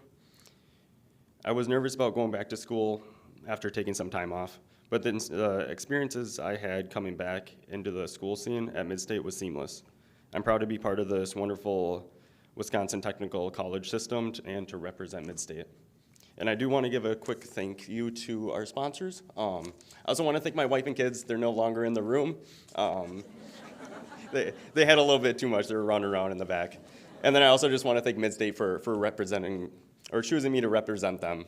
I was nervous about going back to school after taking some time off, but the experiences I had coming back into the school scene at Mid-State was seamless. I'm proud to be part of this wonderful Wisconsin Technical College system and to represent Mid-State. And I do want to give a quick thank you to our sponsors. I also want to thank my wife and kids. They're no longer in the room. They had a little bit too much. They were running around in the back. And then I also just want to thank Mid-State for representing, or choosing me to represent them.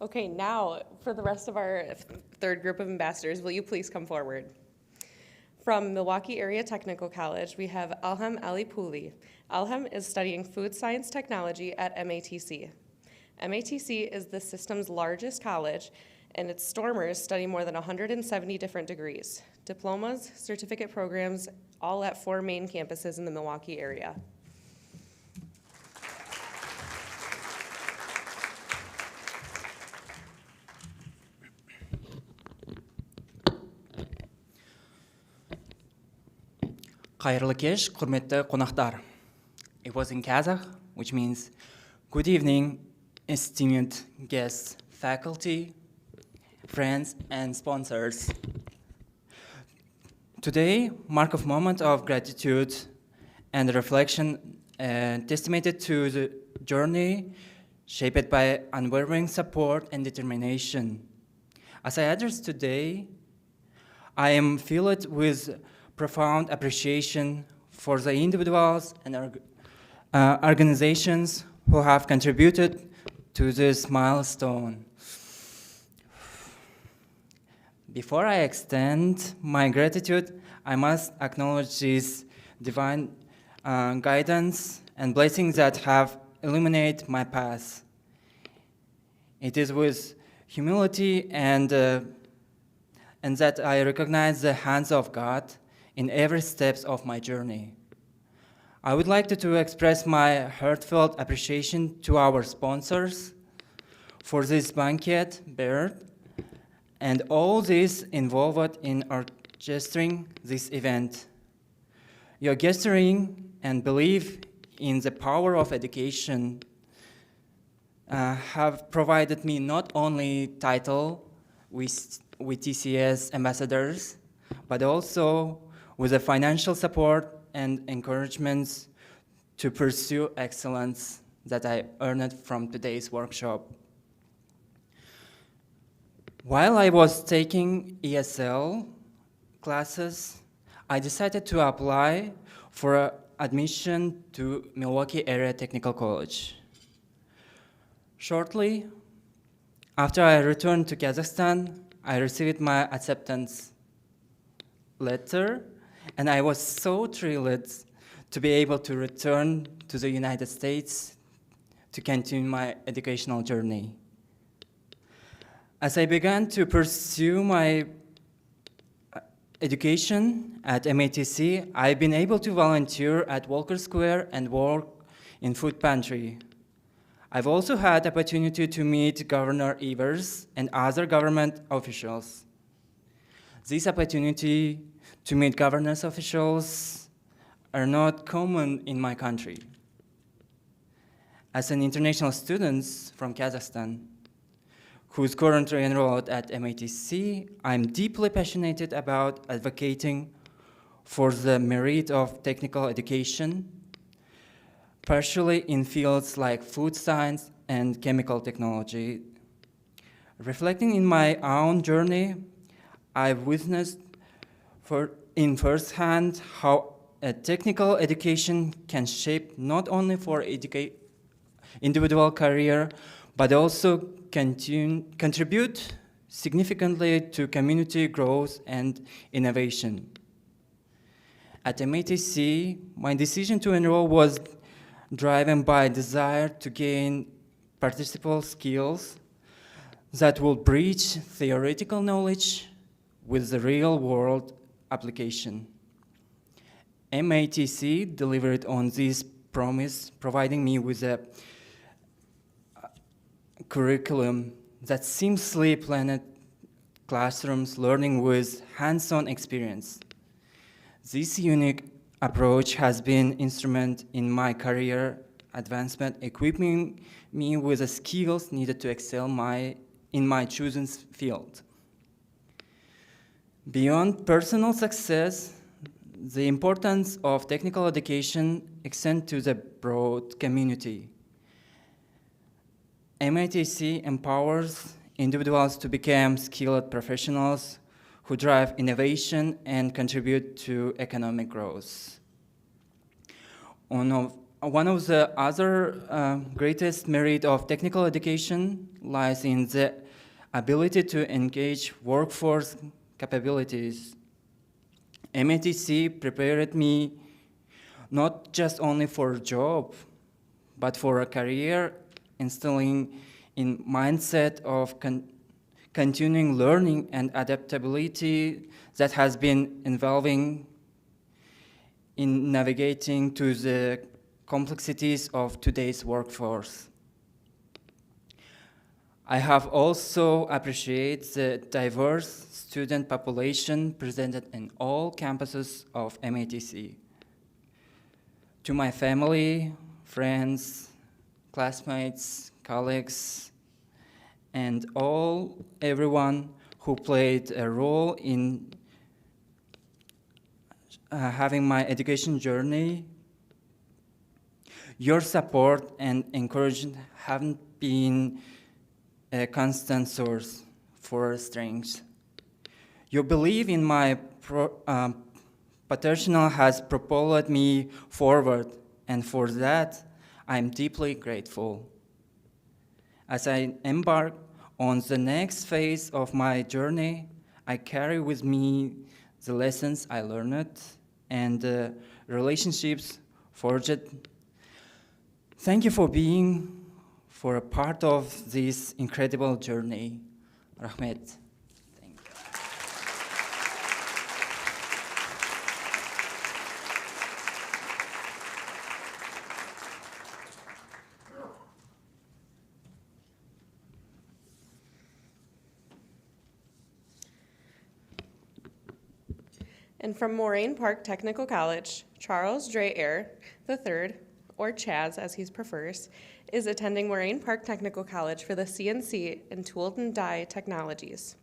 Okay, now for the rest of our third group of ambassadors, will you please come forward? From Milwaukee Area Technical College, we have Alham Alipuli. Alham is studying food science technology at MATC. MATC is the system's largest college, and its Stormers study more than 170 different degrees, diplomas, certificate programs, all at 4 main campuses in the Milwaukee area. Қайырлы кеш, құрметті қонақтар. It was in Kazakh, which means good evening, esteemed guests, faculty, friends, and sponsors. Today, mark of moment of gratitude and reflection testimated to the journey shaped by unwavering support and determination. As I address today, I am filled with profound appreciation for the individuals and organizations who have contributed to this milestone. Before I extend my gratitude, I must acknowledge this divine guidance and blessings that have illuminated my path. It is with humility and that I recognize the hands of God in every step of my journey. I would like to express my heartfelt appreciation to our sponsors for this banquet, Baird, and all those involved in orchestrating this event. Your gesturing and belief in the power of education have provided me not only title with TCS ambassadors, but also with the financial support and encouragements to pursue excellence that I earned from today's workshop. While I was taking ESL classes, I decided to apply for admission to Milwaukee Area Technical College. Shortly after I returned to Kazakhstan, I received my acceptance letter, and I was so thrilled to be able to return to the United States to continue my educational journey. As I began to pursue my education at MATC, I've been able to volunteer at Walker Square and work in food pantry. I've also had the opportunity to meet Governor Evers and other government officials. This opportunity to meet government officials are not common in my country. As an international student from Kazakhstan, who's currently enrolled at MATC, I'm deeply passionate about advocating for the merit of technical education, partially in fields like food science and chemical technology. Reflecting in my own journey, I've witnessed in firsthand how a technical education can shape not only for individual career, but also contribute significantly to community growth and innovation. At MATC, my decision to enroll was driven by a desire to gain participable skills that will bridge theoretical knowledge with the real-world application. MATC delivered on this promise, providing me with a curriculum that seamlessly blended classrooms learning with hands-on experience. This unique approach has been instrumental in my career advancement, equipping me with the skills needed to excel in my chosen field. Beyond personal success, the importance of technical education extends to the broad community. MATC empowers individuals to become skilled professionals who drive innovation and contribute to economic growth. One of the other greatest merit of technical education lies in the ability to engage workforce capabilities. MATC prepared me not just only for a job, but for a career, instilling in mindset of continuing learning and adaptability that has been evolving in navigating to the complexities of today's workforce. I have also appreciated the diverse student population presented in all campuses of MATC. To my family, friends, classmates, colleagues, and everyone who played a role in having my education journey, your support and encouragement haven't been a constant source for strength. Your belief in my potential has propelled me forward, and for that, I'm deeply grateful. As I embark on the next phase of my journey, I carry with me the lessons I learned and the relationships forged. Thank you for being a part of this incredible journey. Rahmet. Thank you. And from Moraine Park Technical College, Charles Dreier III, or Chaz as he prefers, is attending Moraine Park Technical College for the CNC and Tool and Die Technologies.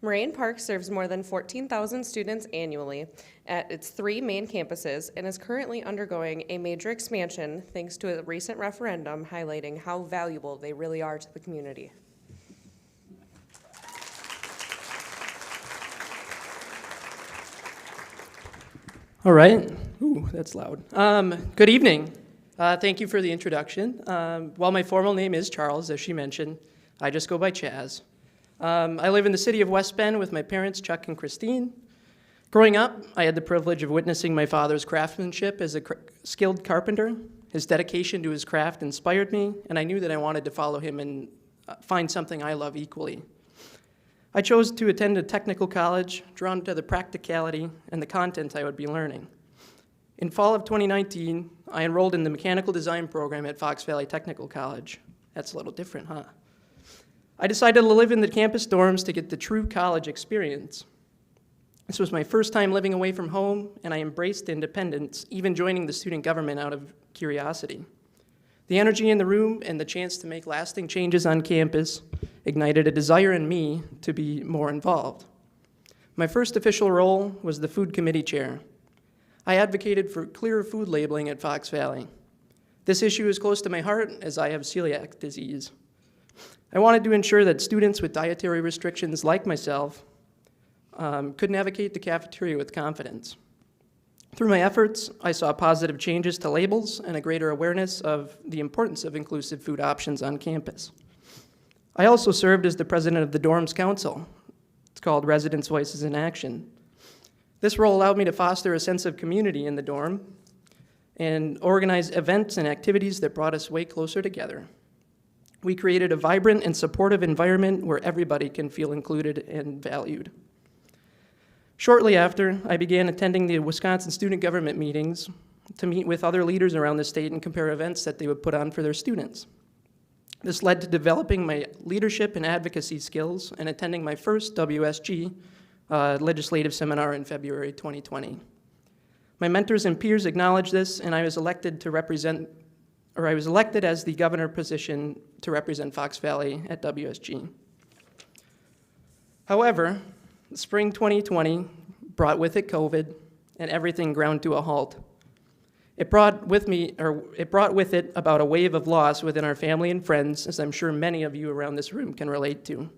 Moraine Park serves more than 14,000 students annually at its 3 main campuses and is currently undergoing a major expansion thanks to a recent referendum highlighting how valuable they really are to the community. All right. Ooh, that's loud. Good evening. Thank you for the introduction. While my formal name is Charles, as she mentioned, I just go by Chaz. I live in the city of West Bend with my parents, Chuck and Christine. Growing up, I had the privilege of witnessing my father's craftsmanship as a skilled carpenter. His dedication to his craft inspired me, and I knew that I wanted to follow him and find something I love equally. I chose to attend a technical college, drawn to the practicality and the content I would be learning. In fall of 2019, I enrolled in the mechanical design program at Fox Valley Technical College. That's a little different, huh? I decided to live in the campus dorms to get the true college experience. This was my first time living away from home, and I embraced independence, even joining the student government out of curiosity. The energy in the room and the chance to make lasting changes on campus ignited a desire in me to be more involved. My first official role was the food committee chair. I advocated for clearer food labeling at Fox Valley. This issue is close to my heart as I have celiac disease. I wanted to ensure that students with dietary restrictions like myself could navigate the cafeteria with confidence. Through my efforts, I saw positive changes to labels and a greater awareness of the importance of inclusive food options on campus. I also served as the president of the Dorms Council. It's called Residents' Voices in Action. This role allowed me to foster a sense of community in the dorm and organize events and activities that brought us way closer together. We created a vibrant and supportive environment where everybody can feel included and valued. Shortly after, I began attending the Wisconsin student government meetings to meet with other leaders around the state and compare events that they would put on for their students. This led to developing my leadership and advocacy skills and attending my first WSG legislative seminar in February 2020. My mentors and peers acknowledged this, and I was elected as the governor position to represent Fox Valley at WSG. However, spring 2020 brought with it COVID, and everything ground to a halt. It brought with it about a wave of loss within our family and friends, as I'm sure many of you around this room can relate to.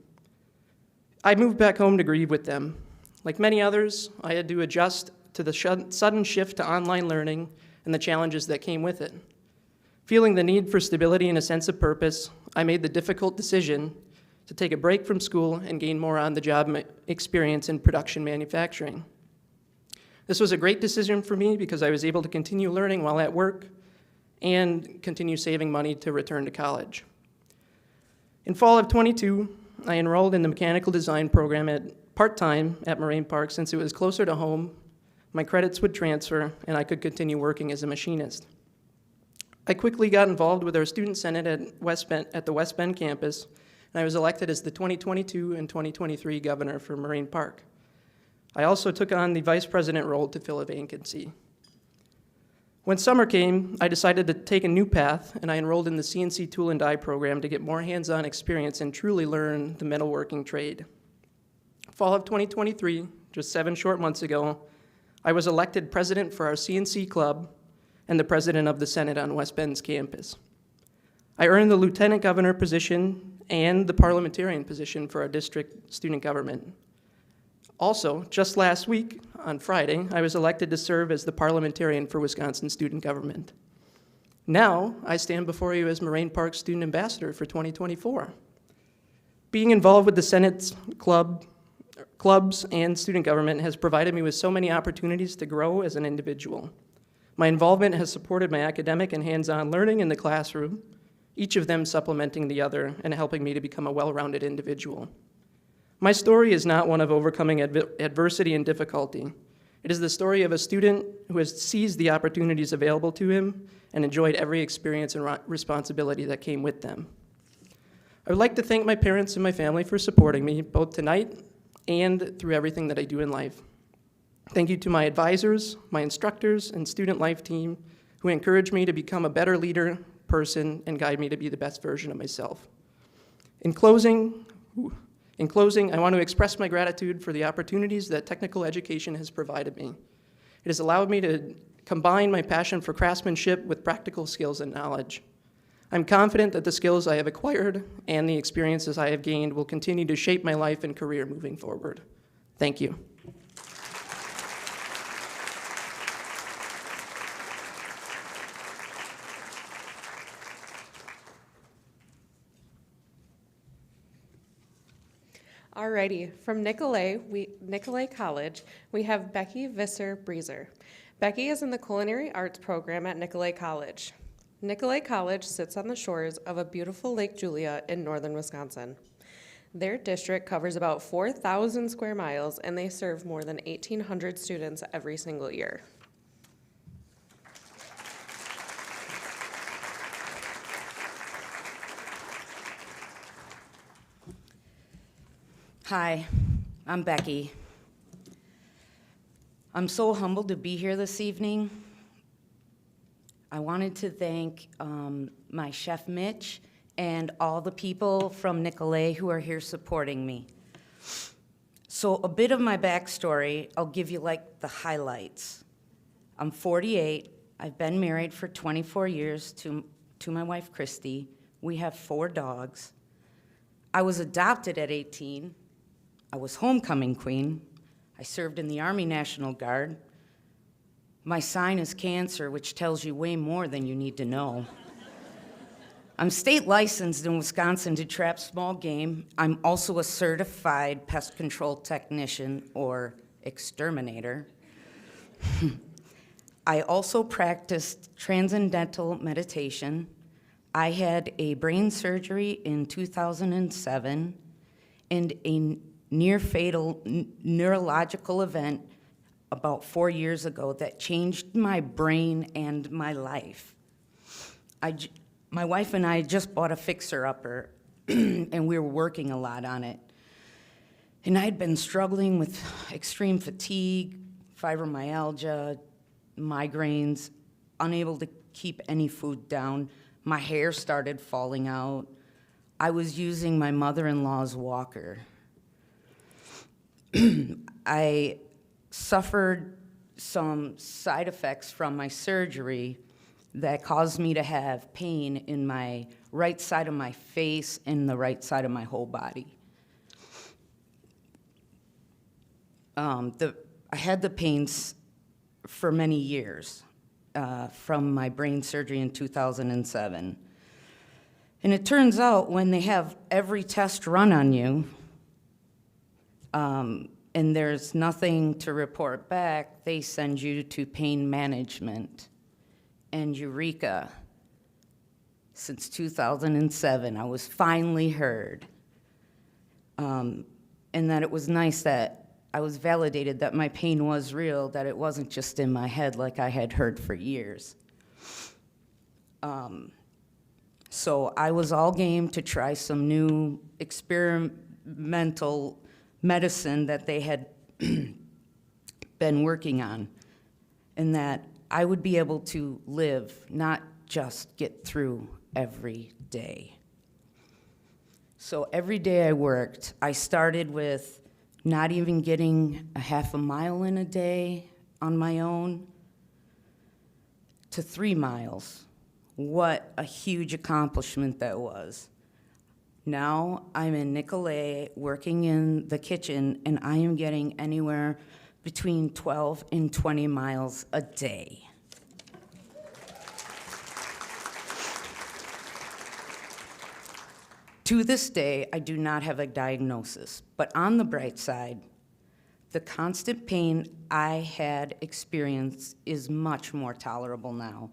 I moved back home to grieve with them. Like many others, I had to adjust to the sudden shift to online learning and the challenges that came with it. Feeling the need for stability and a sense of purpose, I made the difficult decision to take a break from school and gain more on-the-job experience in production manufacturing. This was a great decision for me because I was able to continue learning while at work and continue saving money to return to college. In fall of 22, I enrolled in the mechanical design program part-time at Moraine Park since it was closer to home, my credits would transfer, and I could continue working as a machinist. I quickly got involved with our student senate at the West Bend campus, and I was elected as the 2022 and 2023 governor for Moraine Park. I also took on the vice president role to fill a vacancy. When summer came, I decided to take a new path, and I enrolled in the CNC Tool and Die program to get more hands-on experience and truly learn the metalworking trade. Fall of 2023, just 7 short months ago, I was elected president for our CNC club and the president of the Senate on West Bend's campus. I earned the lieutenant governor position and the parliamentarian position for our district student government. Also, just last week, on Friday, I was elected to serve as the parliamentarian for Wisconsin student government. Now, I stand before you as Moraine Park Student Ambassador for 2024. Being involved with the Senate's club clubs, and student government has provided me with so many opportunities to grow as an individual. My involvement has supported my academic and hands-on learning in the classroom, each of them supplementing the other and helping me to become a well-rounded individual. My story is not one of overcoming adversity and difficulty. It is the story of a student who has seized the opportunities available to him and enjoyed every experience and responsibility that came with them. I would like to thank my parents and my family for supporting me, both tonight and through everything that I do in life. Thank you to my advisors, my instructors, and student life team who encourage me to become a better leader, person, and guide me to be the best version of myself. In closing, I want to express my gratitude for the opportunities that technical education has provided me. It has allowed me to combine my passion for craftsmanship with practical skills and knowledge. I'm confident that the skills I have acquired and the experiences I have gained will continue to shape my life and career moving forward. Thank you. Alrighty, from Nicolay College, we have Becky Visser Breezer. Becky is in the Culinary Arts program at Nicolay College. Nicolay College sits on the shores of a beautiful Lake Julia in northern Wisconsin. Their district covers about 4,000 square miles, and they serve more than 1,800 students every single year. Hi, I'm Becky. I'm so humbled to be here this evening. I wanted to thank my chef Mitch and all the people from Nicolay who are here supporting me. So a bit of my backstory, I'll give you like the highlights. I'm 48, I've been married for 24 years to my wife Christy. We have 4 dogs. I was adopted at 18. I was homecoming queen. I served in the Army National Guard. My sign is Cancer, which tells you way more than you need to know. I'm state licensed in Wisconsin to trap small game. I'm also a certified pest control technician or exterminator. I also practiced transcendental meditation. I had a brain surgery in 2007 and a near-fatal neurological event about 4 years ago that changed my brain and my life. My wife and I just bought a fixer-upper, and we were working a lot on it. And I had been struggling with extreme fatigue, fibromyalgia, migraines, unable to keep any food down. My hair started falling out. I was using my mother-in-law's walker. I suffered some side effects from my surgery that caused me to have pain in my right side of my face and the right side of my whole body. I had the pains for many years from my brain surgery in 2007. And it turns out when they have every test run on you, and there's nothing to report back, they send you to pain management. And Eureka, since 2007, I was finally heard. And that it was nice that I was validated that my pain was real, that it wasn't just in my head like I had heard for years. So I was all game to try some new experimental medicine that they had been working on, and that I would be able to live, not just get through every day. So every day I worked, I started with not even getting a half a mile in a day on my own to 3 miles. What a huge accomplishment that was. Now I'm in Nicolay working in the kitchen, and I am getting anywhere between 12 and 20 miles a day. To this day, I do not have a diagnosis, but on the bright side, the constant pain I had experienced is much more tolerable now.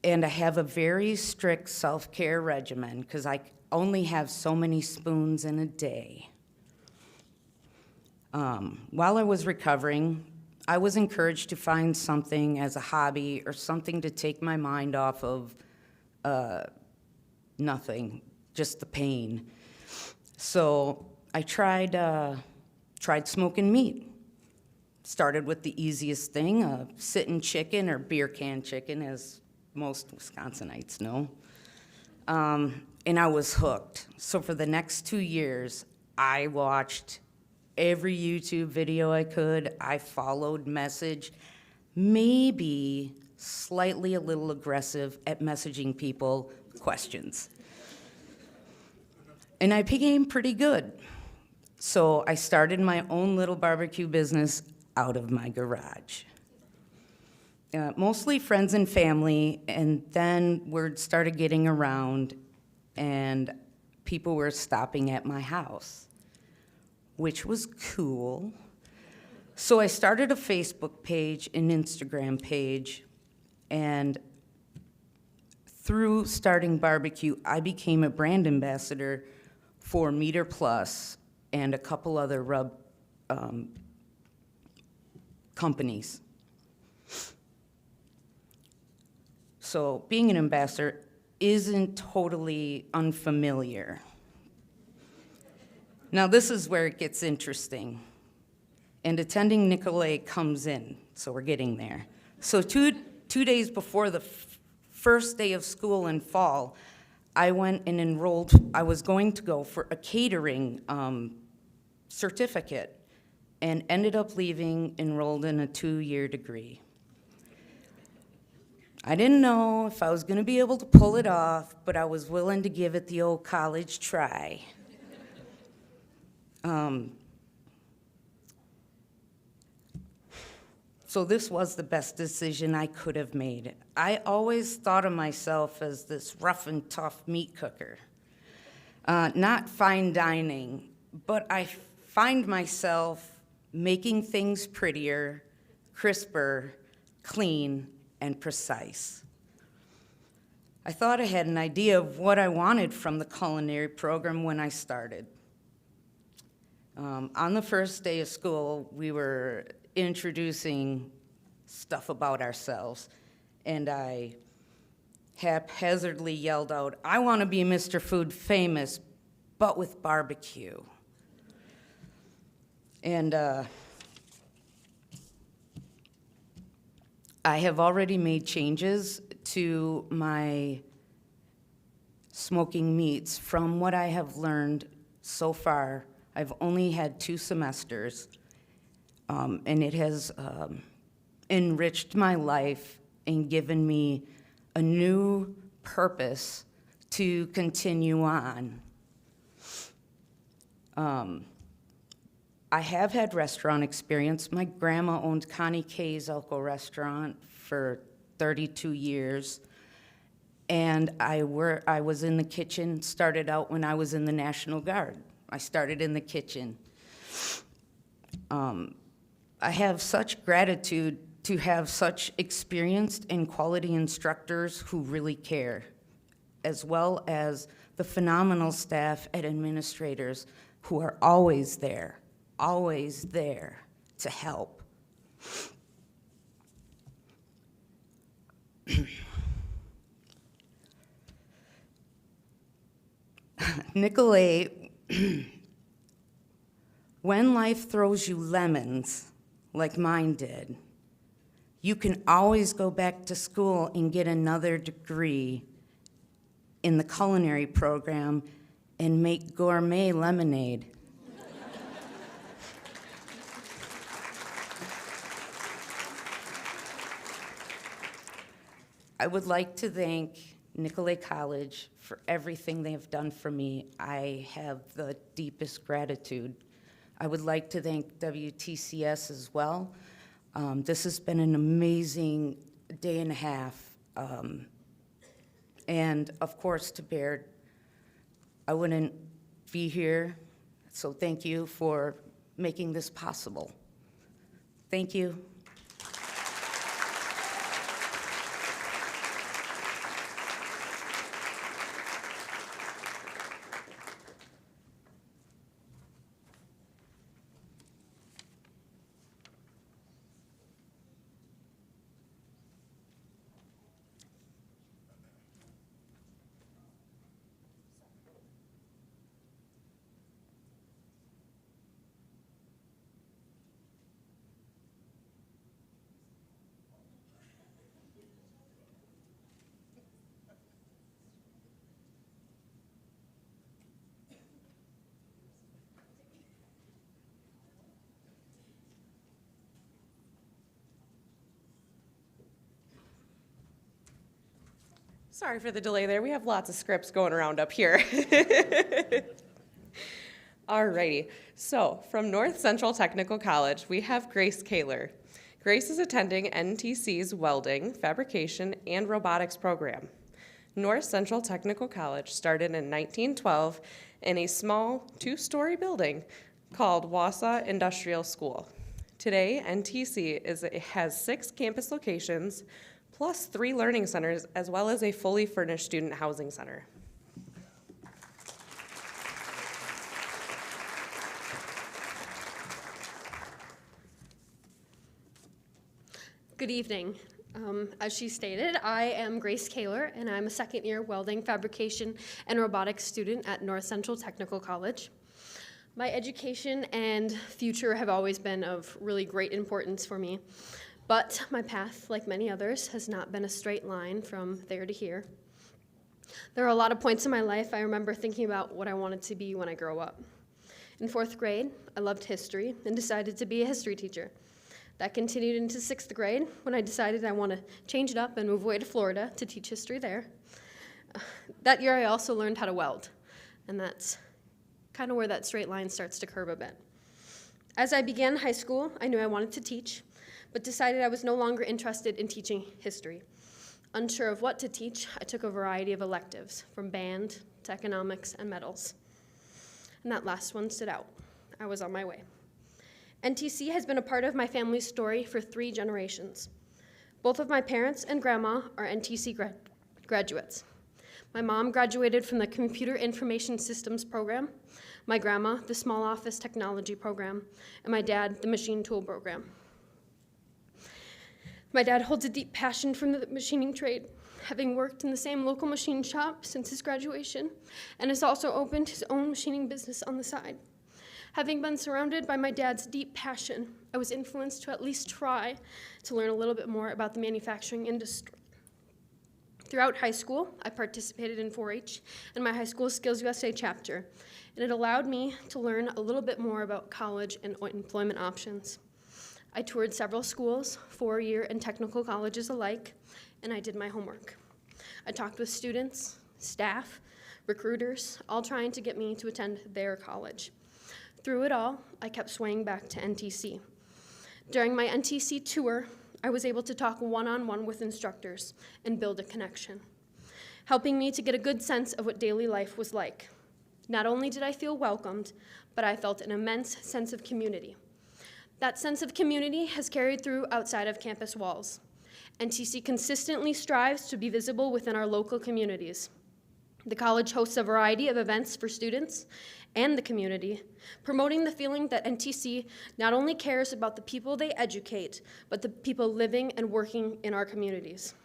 And I have a very strict self-care regimen because I only have so many spoons in a day. While I was recovering, I was encouraged to find something as a hobby or something to take my mind off of nothing, just the pain. So I tried smoking meat. Started with the easiest thing, sitting chicken or beer can chicken, as most Wisconsinites know. And I was hooked. So for the next 2 years, I watched every YouTube video I could. I followed message, maybe slightly a little aggressive at messaging people questions. And I became pretty good. So I started my own little barbecue business out of my garage. Mostly friends and family, and then word started getting around, and people were stopping at my house, which was cool. So I started a Facebook page, an Instagram page, and through starting barbecue, I became a brand ambassador for Meter Plus and a couple other rub companies. So being an ambassador isn't totally unfamiliar. Now this is where it gets interesting. And attending Nicolay comes in, so we're getting there. So two days before the first day of school in fall, I went and enrolled. I was going to go for a catering certificate and ended up leaving enrolled in a 2-year degree. I didn't know if I was going to be able to pull it off, but I was willing to give it the old college try. So this was the best decision I could have made. I always thought of myself as this rough and tough meat cooker. Not fine dining, but I find myself making things prettier, crisper, clean, and precise. I thought I had an idea of what I wanted from the culinary program when I started. On the first day of school, we were introducing stuff about ourselves, and I haphazardly yelled out, "I want to be Mr. Food Famous, but with barbecue." And I have already made changes to my smoking meats. From what I have learned so far, I've only had 2 semesters, and it has enriched my life and given me a new purpose to continue on. I have had restaurant experience. My grandma owned Connie K's Elko restaurant for 32 years. And I was in the kitchen, started out when I was in the National Guard. I started in the kitchen. I have such gratitude to have such experienced and quality instructors who really care, as well as the phenomenal staff and administrators who are always there to help. Nicolay, when life throws you lemons, like mine did, you can always go back to school and get another degree in the culinary program and make gourmet lemonade. I would like to thank Nicolay College for everything they have done for me. I have the deepest gratitude. I would like to thank WTCS as well. This has been an amazing day and a half. And of course to Baird I wouldn't be here. So thank you for making this possible. Thank you. Sorry for the delay there. We have lots of scripts going around up here. Alrighty, so from North Central Technical College, we have Grace Kaylor. Grace is attending NTC's welding, fabrication, and robotics program. North Central Technical College started in 1912 in a small two-story building called Wausau Industrial School. Today, NTC has 6 campus locations, plus 3 learning centers, as well as a fully furnished student housing center. Good evening. As she stated, I am Grace Kaylor, and I'm a second-year welding, fabrication, and robotics student at North Central Technical College. My education and future have always been of really great importance for me, but my path, like many others, has not been a straight line from there to here. There are a lot of points in my life I remember thinking about what I wanted to be when I grow up. In 4th grade, I loved history and decided to be a history teacher. That continued into 6th grade when I decided I want to change it up and move away to Florida to teach history there. That year I also learned how to weld, and that's kind of where that straight line starts to curve a bit. As I began high school, I knew I wanted to teach, but decided I was no longer interested in teaching history. Unsure of what to teach, I took a variety of electives, from band to economics and metals. And that last one stood out. I was on my way. NTC has been a part of my family's story for 3 generations. Both of my parents and grandma are NTC graduates. My mom graduated from the Computer Information Systems program, my grandma, the Small Office Technology program, and my dad, the Machine Tool program. My dad holds a deep passion for the machining trade, having worked in the same local machine shop since his graduation, and has also opened his own machining business on the side. Having been surrounded by my dad's deep passion, I was influenced to at least try to learn a little bit more about the manufacturing industry. Throughout high school, I participated in 4-H and my high school Skills USA chapter, and it allowed me to learn a little bit more about college and employment options. I toured several schools, 4-year and technical colleges alike, and I did my homework. I talked with students, staff, recruiters, all trying to get me to attend their college. Through it all, I kept swaying back to NTC. During my NTC tour, I was able to talk one-on-one with instructors and build a connection, helping me to get a good sense of what daily life was like. Not only did I feel welcomed, but I felt an immense sense of community. That sense of community has carried through outside of campus walls. NTC consistently strives to be visible within our local communities. The college hosts a variety of events for students and the community, promoting the feeling that NTC not only cares about the people they educate, but the people living and working in our communities.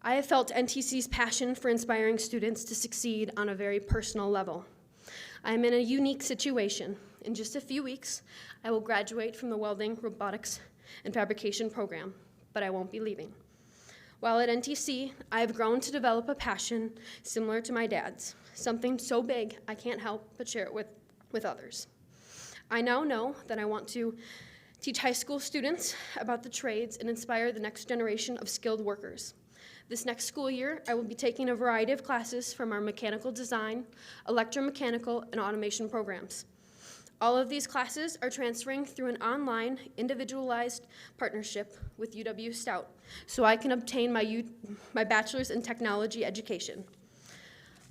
I have felt NTC's passion for inspiring students to succeed on a very personal level. I am in a unique situation. In just a few weeks, I will graduate from the Welding, Robotics, and Fabrication program, but I won't be leaving. While at NTC, I have grown to develop a passion similar to my dad's, something so big I can't help but share it with others. I now know that I want to teach high school students about the trades and inspire the next generation of skilled workers. This next school year, I will be taking a variety of classes from our mechanical design, electromechanical, and automation programs. All of these classes are transferring through an online, individualized partnership with UW Stout, so I can obtain my bachelor's in technology education.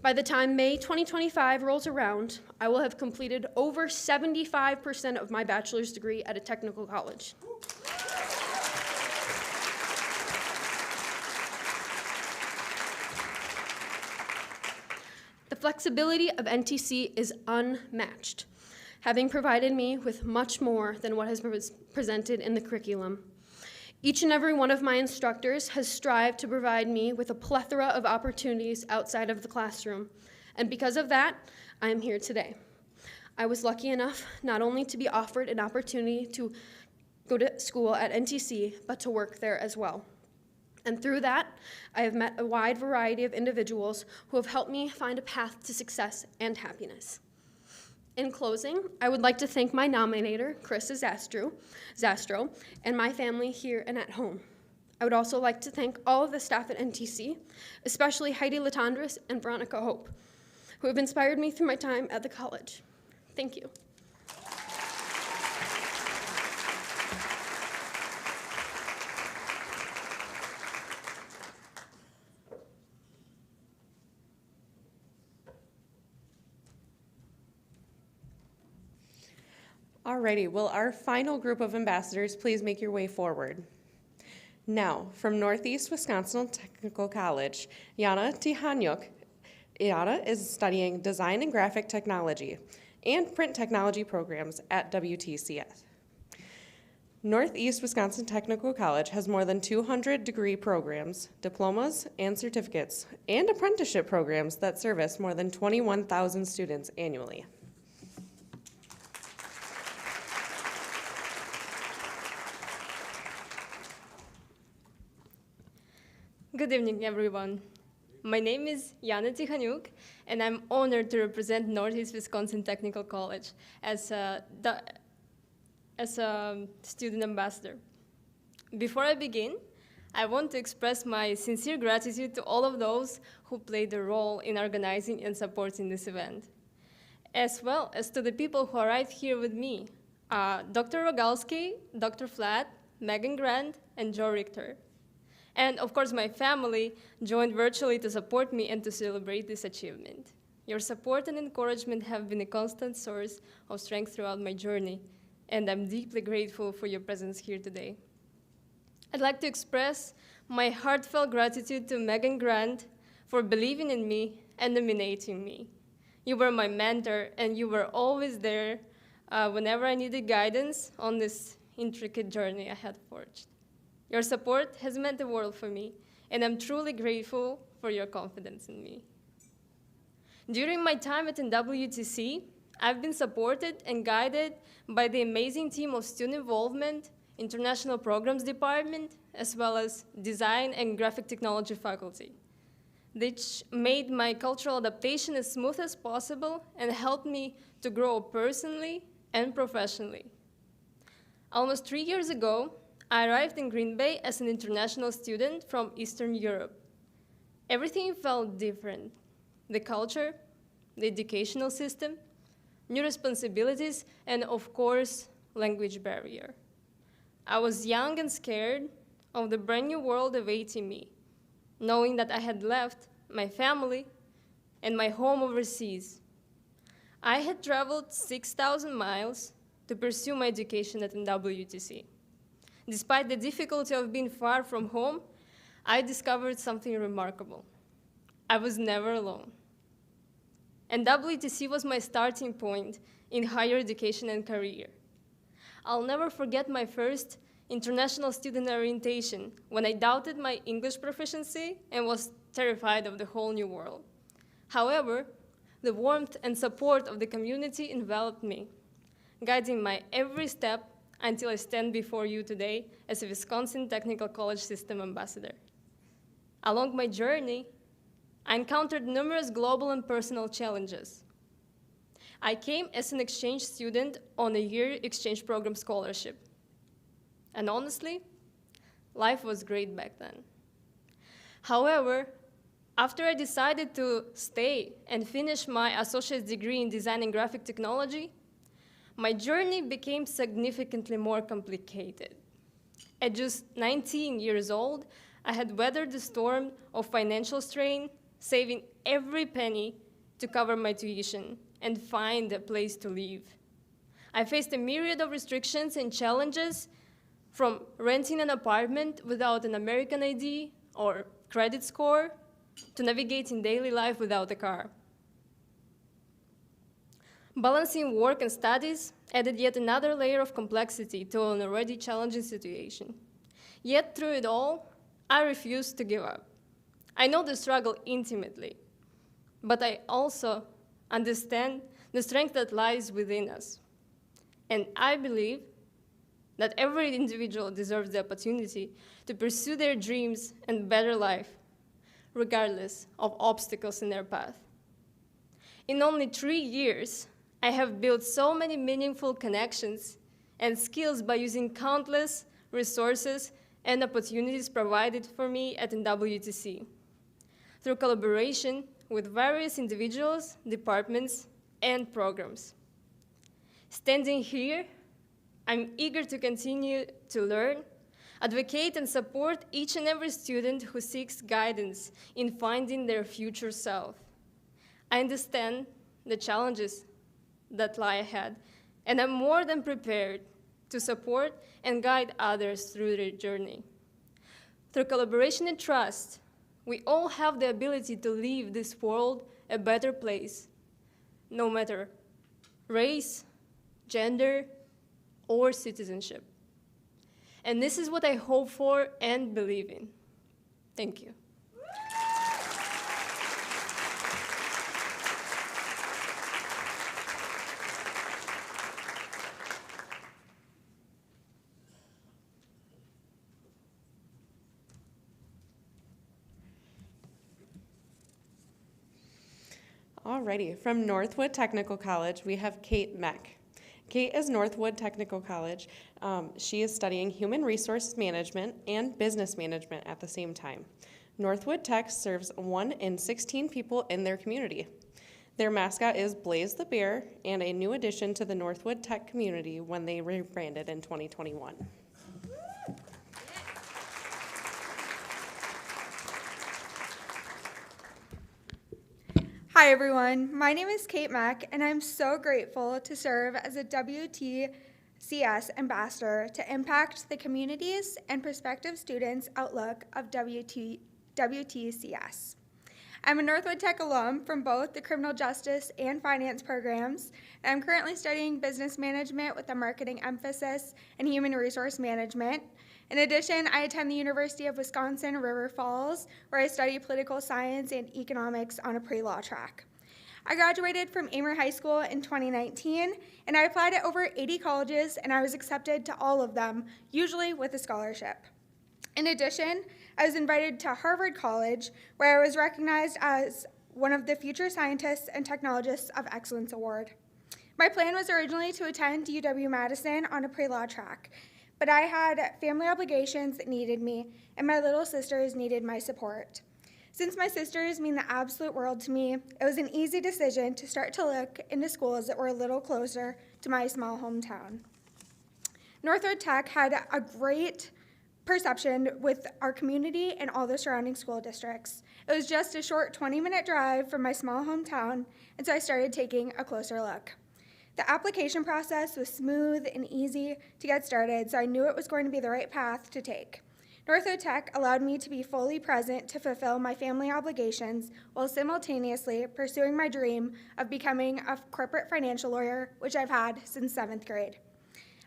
By the time May 2025 rolls around, I will have completed over 75% of my bachelor's degree at a technical college. The flexibility of NTC is unmatched, having provided me with much more than what has been presented in the curriculum. Each and every one of my instructors has strived to provide me with a plethora of opportunities outside of the classroom, and because of that, I am here today. I was lucky enough not only to be offered an opportunity to go to school at NTC, but to work there as well. And through that, I have met a wide variety of individuals who have helped me find a path to success and happiness. In closing, I would like to thank my nominator, Chris Zastro, and my family here and at home. I would also like to thank all of the staff at NTC, especially Heidi Latondras and Veronica Hope, who have inspired me through my time at the college. Thank you. Alrighty, will our final group of ambassadors please make your way forward? Now, from Northeast Wisconsin Technical College, Yana Tanuk. Yana is studying design and graphic technology and print technology programs at WTCS. Northeast Wisconsin Technical College has more than 200 degree programs, diplomas, and certificates, and apprenticeship programs that service more than 21,000 students annually. Good evening, everyone. My name is Yana Tanuk, and I'm honored to represent Northeast Wisconsin Technical College as a student ambassador. Before I begin, I want to express my sincere gratitude to all of those who played a role in organizing and supporting this event, as well as to the people who arrived here with me, Dr. Rogalski, Dr. Flatt, Megan Grant, and Joe Richter. And of course, my family joined virtually to support me and to celebrate this achievement. Your support and encouragement have been a constant source of strength throughout my journey, and I'm deeply grateful for your presence here today. I'd like to express my heartfelt gratitude to Megan Grant for believing in me and nominating me. You were my mentor, and you were always there whenever I needed guidance on this intricate journey I had forged. Your support has meant the world for me, and I'm truly grateful for your confidence in me. During my time at WTC, I've been supported and guided by the amazing team of student involvement, international programs department, as well as design and graphic technology faculty, which made my cultural adaptation as smooth as possible and helped me to grow personally and professionally. Almost 3 years ago, I arrived in Green Bay as an international student from Eastern Europe. Everything felt different. The culture, the educational system, new responsibilities, and of course, language barrier. I was young and scared of the brand new world awaiting me, knowing that I had left my family and my home overseas. I had traveled 6,000 miles to pursue my education at WTC. Despite the difficulty of being far from home, I discovered something remarkable. I was never alone. And WTC was my starting point in higher education and career. I'll never forget my first international student orientation when I doubted my English proficiency and was terrified of the whole new world. However, the warmth and support of the community enveloped me, guiding my every step until I stand before you today as a Wisconsin Technical College System Ambassador. Along my journey, I encountered numerous global and personal challenges. I came as an exchange student on a year exchange program scholarship. And honestly, life was great back then. However, after I decided to stay and finish my associate's degree in design and graphic technology, my journey became significantly more complicated. At just 19 years old, I had weathered the storm of financial strain, saving every penny to cover my tuition and find a place to live. I faced a myriad of restrictions and challenges, from renting an apartment without an American ID or credit score to navigating daily life without a car. Balancing work and studies added yet another layer of complexity to an already challenging situation. Yet through it all, I refused to give up. I know the struggle intimately, but I also understand the strength that lies within us. And I believe that every individual deserves the opportunity to pursue their dreams and better life, regardless of obstacles in their path. In only 3 years, I have built so many meaningful connections and skills by using countless resources and opportunities provided for me at NWTC, through collaboration with various individuals, departments, and programs. Standing here, I'm eager to continue to learn, advocate, and support each and every student who seeks guidance in finding their future self. I understand the challenges that lie ahead, and I'm more than prepared to support and guide others through their journey. Through collaboration and trust, we all have the ability to leave this world a better place, no matter race, gender, or citizenship. And this is what I hope for and believe in. Thank you. Alrighty, from Northwood Technical College, we have Kate Mech. Kate is Northwood Technical College. She is studying human resource management and business management at the same time. Northwood Tech serves 1 in 16 people in their community. Their mascot is Blaze the Bear, and a new addition to the Northwood Tech community when they rebranded in 2021. Hi everyone, my name is Kate Mech, and I'm so grateful to serve as a WTCS ambassador to impact the communities and prospective students' outlook of WTCS. I'm a Northwood Tech alum from both the criminal justice and finance programs, and I'm currently studying business management with a marketing emphasis and human resource management. In addition, I attend the University of Wisconsin-River Falls, where I study political science and economics on a pre-law track. I graduated from Amer High School in 2019, and I applied at over 80 colleges, and I was accepted to all of them, usually with a scholarship. In addition, I was invited to Harvard College, where I was recognized as one of the Future Scientists and Technologists of Excellence Award. My plan was originally to attend UW-Madison on a pre-law track, but I had family obligations that needed me, and my little sisters needed my support. Since my sisters mean the absolute world to me, it was an easy decision to start to look into schools that were a little closer to my small hometown. Northwood Tech had a great perception with our community and all the surrounding school districts. It was just a short 20-minute drive from my small hometown, and so I started taking a closer look. The application process was smooth and easy to get started, so I knew it was going to be the right path to take. Northwood Tech allowed me to be fully present to fulfill my family obligations while simultaneously pursuing my dream of becoming a corporate financial lawyer, which I've had since 7th grade.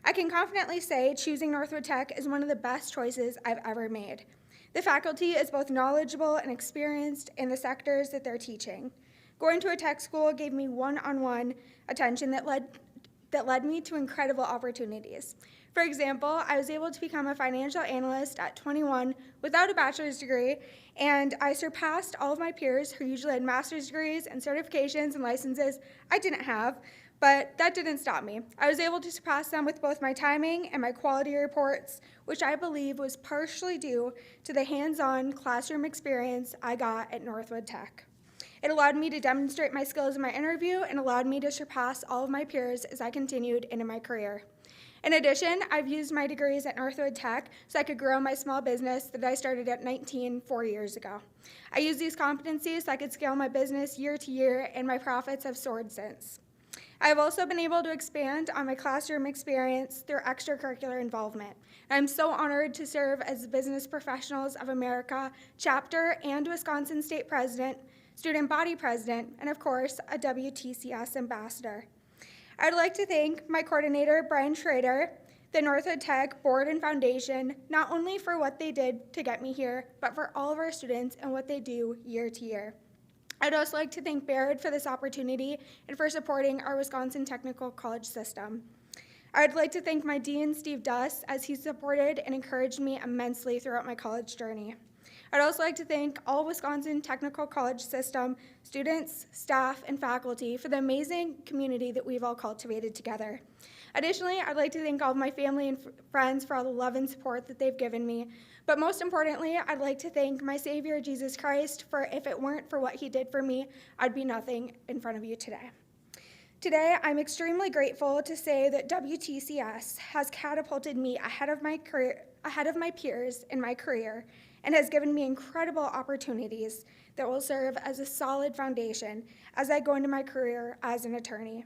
I can confidently say choosing Northwood Tech is one of the best choices I've ever made. The faculty is both knowledgeable and experienced in the sectors that they're teaching. Going to a tech school gave me one-on-one attention that led me to incredible opportunities. For example, I was able to become a financial analyst at 21 without a bachelor's degree, and I surpassed all of my peers who usually had master's degrees and certifications and licenses I didn't have, but that didn't stop me. I was able to surpass them with both my timing and my quality reports, which I believe was partially due to the hands-on classroom experience I got at Northwood Tech. It allowed me to demonstrate my skills in my interview and allowed me to surpass all of my peers as I continued into my career. In addition, I've used my degrees at Northwood Tech so I could grow my small business that I started at 19 4 years ago. I use these competencies so I could scale my business year to year, and my profits have soared since. I've also been able to expand on my classroom experience through extracurricular involvement. I'm so honored to serve as the Business Professionals of America chapter and Wisconsin State President, student body president, and of course, a WTCS ambassador. I'd like to thank my coordinator, Brian Schrader, the Northwood Tech Board and Foundation, not only for what they did to get me here, but for all of our students and what they do year to year. I'd also like to thank Baird for this opportunity and for supporting our Wisconsin Technical College system. I'd like to thank my dean, Steve Duss, as he supported and encouraged me immensely throughout my college journey. I'd also like to thank all Wisconsin Technical College system students, staff, and faculty for the amazing community that we've all cultivated together. Additionally, I'd like to thank all of my family and friends for all the love and support that they've given me. But most importantly, I'd like to thank my Savior, Jesus Christ, for if it weren't for what he did for me, I'd be nothing in front of you today. Today, I'm extremely grateful to say that WTCS has catapulted me ahead of my peers in my career, and has given me incredible opportunities that will serve as a solid foundation as I go into my career as an attorney.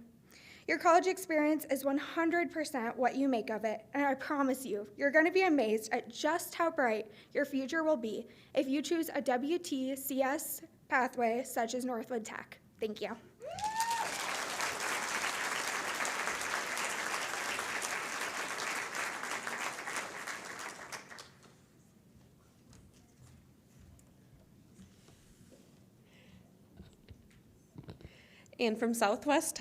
Your college experience is 100% what you make of it, and I promise you, you're going to be amazed at just how bright your future will be if you choose a WTCS pathway such as Northwood Tech. Thank you. And from Southwest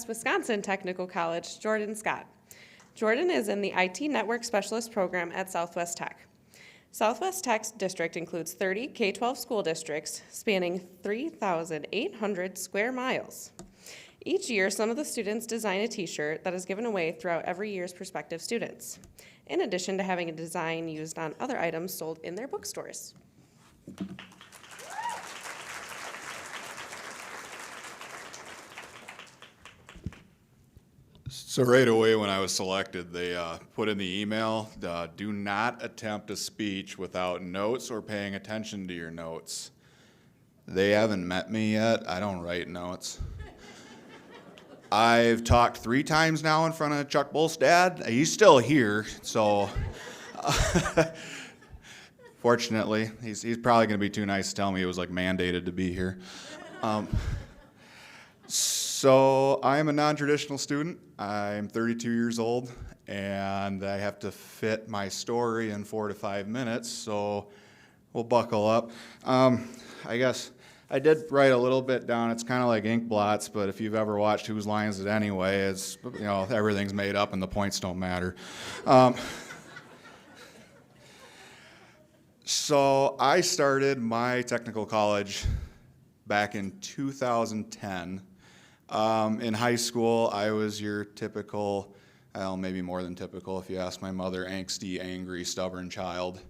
Wisconsin Technical College, Jordan Scott. Jordan is in the IT Network Specialist program at Southwest Tech. Southwest Tech's district includes 30 K-12 school districts spanning 3,800 square miles. Each year, some of the students design a t-shirt that is given away throughout every year's prospective students, in addition to having a design used on other items sold in their bookstores. So right away when I was selected, they put in the email, do not attempt a speech without notes or paying attention to your notes. They haven't met me yet. I don't write notes. I've talked 3 times now in front of Chuck Bull's dad. He's still here, so fortunately, he's probably going to be too nice to tell me it was like mandated to be here. So I'm a non-traditional student. I'm 32 years old, and I have to fit my story in 4 to 5 minutes, so we'll buckle up. I guess I did write a little bit down. It's kind of like ink blots, but if you've ever watched Whose Line Is It Anyway, it's, you know, everything's made up and the points don't matter. So I started my technical college back in 2010. In high school, I was your typical, well, maybe more than typical if you ask my mother, angsty, angry, stubborn child.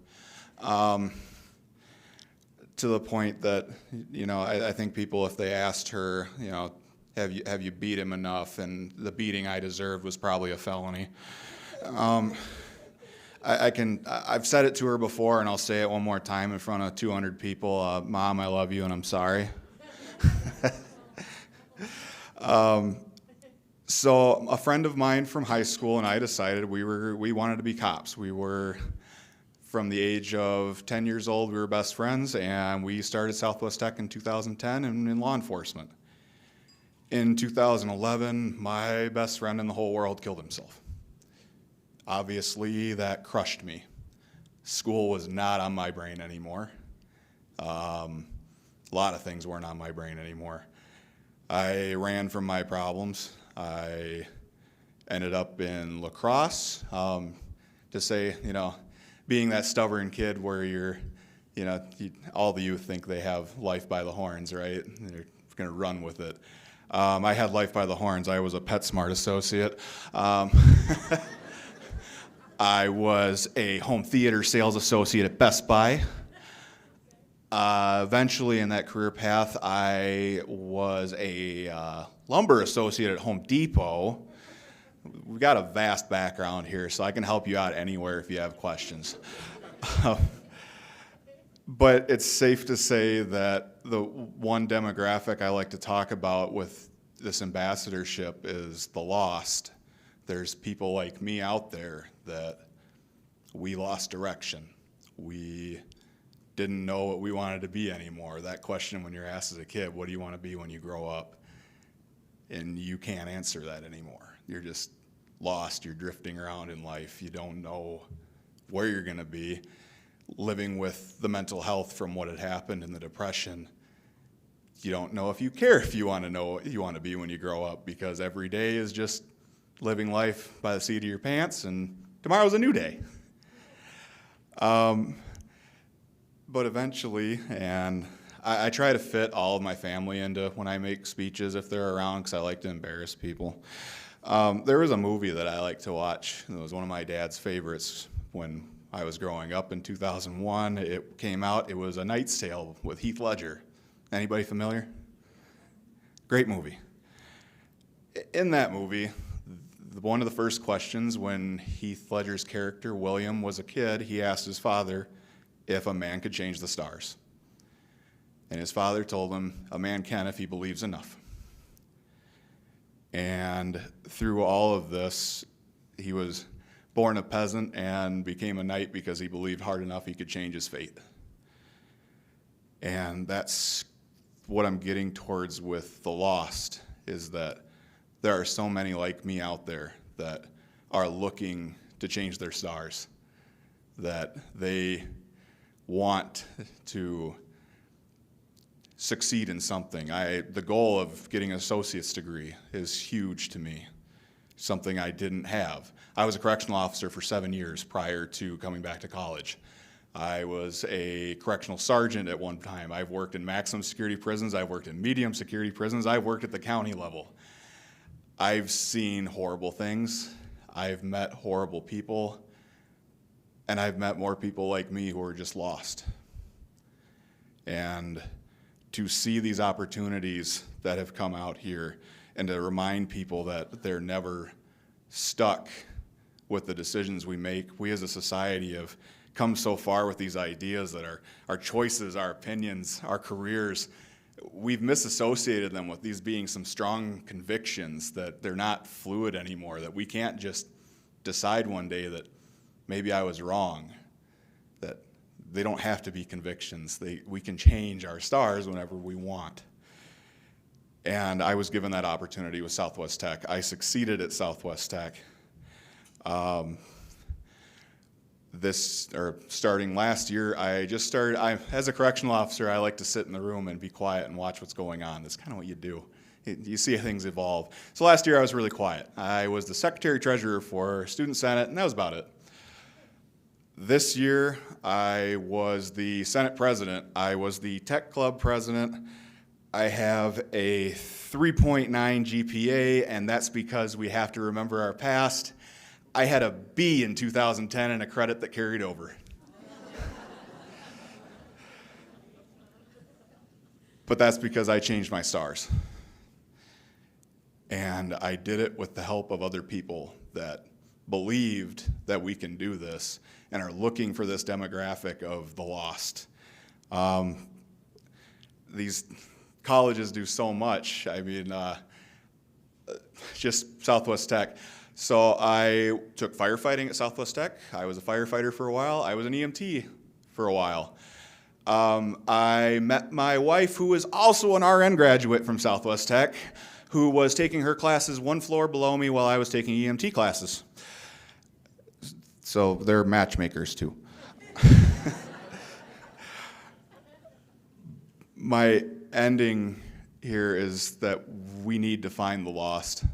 To the point that, you know, I think people, if they asked her, you know, have you beat him enough? And the beating I deserved was probably a felony. I've said it to her before, and I'll say it one more time in front of 200 people. Mom, I love you, and I'm sorry. So a friend of mine from high school and I decided we wanted to be cops. We were, from the age of 10 years old, we were best friends, and we started Southwest Tech in 2010 in law enforcement. In 2011, my best friend in the whole world killed himself. Obviously, that crushed me. School was not on my brain anymore. A lot of things weren't on my brain anymore. I ran from my problems. I ended up in lacrosse. To say, you know, being that stubborn kid where you're, you know, all the youth think they have life by the horns, right? They're going to run with it. I had life by the horns. I was a PetSmart associate. I was a home theater sales associate at Best Buy. Eventually in that career path, I was a lumber associate at Home Depot. we've got a vast background here, so I can help you out anywhere if you have questions. But it's safe to say that the one demographic I like to talk about with this ambassadorship is the lost. There's people like me out there that we lost direction. We didn't know what we wanted to be anymore. That question when you're asked as a kid, what do you want to be when you grow up? And you can't answer that anymore. You're just lost. You're drifting around in life. You don't know where you're going to be. Living with the mental health from what had happened and the depression, you don't know if you care if you want to know what you want to be when you grow up, because every day is just living life by the seat of your pants, and tomorrow's a new day. But eventually, and I try to fit all of my family into when I make speeches if they're around, because I like to embarrass people. There was a movie that I like to watch. It was one of my dad's favorites when I was growing up in 2001. It came out. It was A Knight's Tale with Heath Ledger. Anybody familiar? Great movie. In that movie, one of the first questions when Heath Ledger's character, William, was a kid, he asked his father if a man could change the stars. And his father told him, a man can if he believes enough. And through all of this, he was born a peasant and became a knight because he believed hard enough he could change his fate. And that's what I'm getting towards with the lost, is that there are so many like me out there that are looking to change their stars, that they want to succeed in something. The goal of getting an associate's degree is huge to me, something I didn't have. I was a correctional officer for 7 years prior to coming back to college. I was a correctional sergeant at one time. I've worked in maximum security prisons. I've worked in medium security prisons. I've worked at the county level. I've seen horrible things. I've met horrible people. And I've met more people like me who are just lost. And to see these opportunities that have come out here and to remind people that they're never stuck with the decisions we make. We as a society have come so far with these ideas that our choices, our opinions, our careers, we've misassociated them with these being some strong convictions, that they're not fluid anymore, that we can't just decide one day that maybe I was wrong, that they don't have to be convictions. We can change our stars whenever we want. And I was given that opportunity with Southwest Tech. I succeeded at Southwest Tech. Starting last year, as a correctional officer, I like to sit in the room and be quiet and watch what's going on. That's kind of what you do. You see things evolve. So last year I was really quiet. I was the secretary-treasurer for Student Senate, and that was about it. This year, I was the Senate president. I was the tech club president. I have a 3.9 GPA, and that's because we have to remember our past. I had a B in 2010 and a credit that carried over. But that's because I changed my stars. And I did it with the help of other people that believed that we can do this and are looking for this demographic of the lost. These colleges do so much. I mean, just Southwest Tech. So I took firefighting at Southwest Tech. I was a firefighter for a while. I was an EMT for a while. I met my wife, who was also an RN graduate from Southwest Tech, who was taking her classes one floor below me while I was taking EMT classes. So they're matchmakers too. My ending here is that we need to find the lost.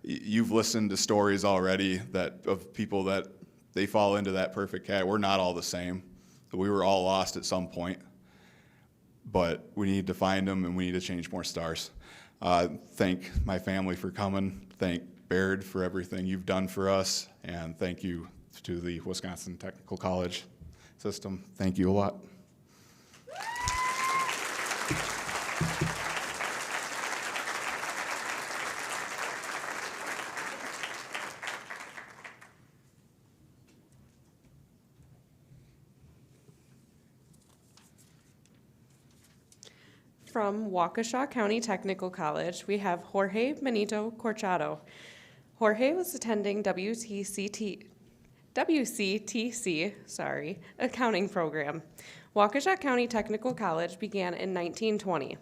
You've listened to stories already of people that they fall into that perfect cat. We're not all the same. We were all lost at some point. But we need to find them, and we need to change more stars. Thank my family for coming. Thank Baird for everything you've done for us. And thank you to the Wisconsin Technical College system. Thank you a lot. from Waukesha County Technical College, we have Jorge Benito Corchado. Jorge was attending WCTC, accounting program. Waukesha County Technical College began in 1920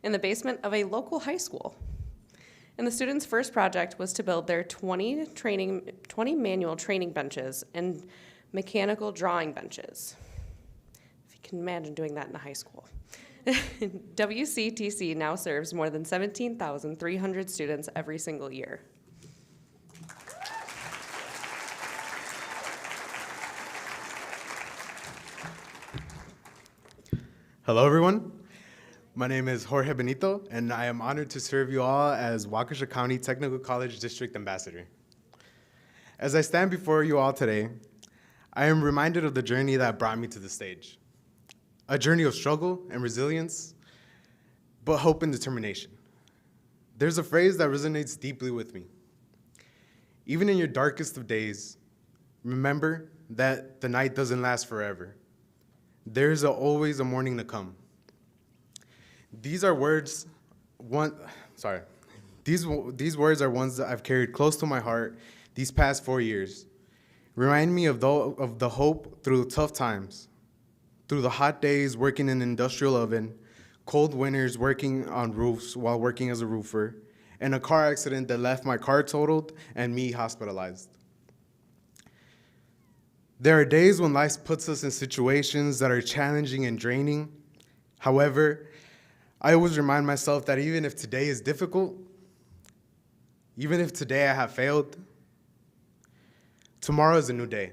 in the basement of a local high school. And the students' first project was to build their 20 manual training benches and mechanical drawing benches. If you can imagine doing that in a high school. WCTC now serves more than 17,300 students every single year. Hello, everyone. My name is Jorge Benito, and I am honored to serve you all as Waukesha County Technical College District Ambassador. As I stand before you all today, I am reminded of the journey that brought me to the stage. A journey of struggle and resilience, but hope and determination. There's a phrase that resonates deeply with me. Even in your darkest of days, remember that the night doesn't last forever. There's always a morning to come. These words are ones that I've carried close to my heart these past 4 years. Remind me of the hope through the tough times, through the hot days working in an industrial oven, cold winters working on roofs while working as a roofer, and a car accident that left my car totaled and me hospitalized. There are days when life puts us in situations that are challenging and draining. However, I always remind myself that even if today is difficult, even if today I have failed, tomorrow is a new day.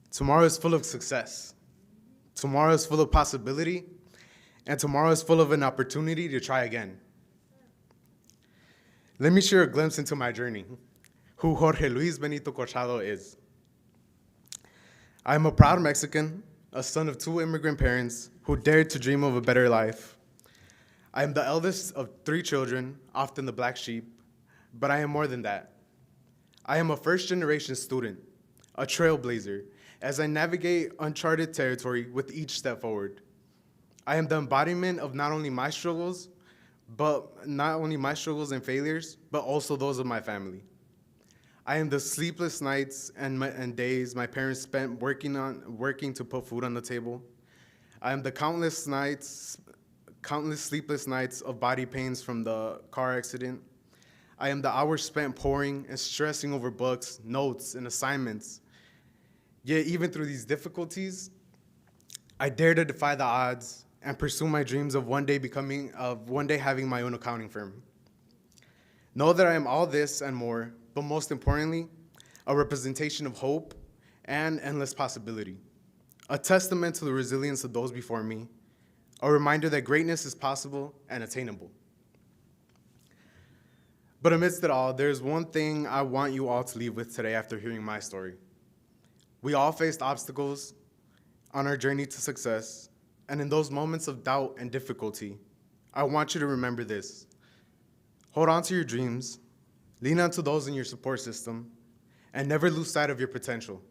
Tomorrow is full of success. Tomorrow is full of possibility, and tomorrow is full of an opportunity to try again. Let me share a glimpse into my journey, who Jorge Luis Benito Corchado is. I am a proud Mexican, a son of 2 immigrant parents who dared to dream of a better life. I am the eldest of 3 children, often the black sheep, but I am more than that. I am a first-generation student, a trailblazer, as I navigate uncharted territory with each step forward. I am the embodiment of not only my struggles and failures, but also those of my family. I am the sleepless nights and days my parents spent working to put food on the table. I am the countless sleepless nights of body pains from the car accident. I am the hours spent pouring and stressing over books, notes, and assignments. Yet even through these difficulties, I dare to defy the odds and pursue my dreams of one day having my own accounting firm. Know that I am all this and more, but most importantly, a representation of hope and endless possibility, a testament to the resilience of those before me, a reminder that greatness is possible and attainable. But amidst it all, there's one thing I want you all to leave with today after hearing my story. We all faced obstacles on our journey to success, and in those moments of doubt and difficulty, I want you to remember this. Hold on to your dreams, lean onto those in your support system, and never lose sight of your potential.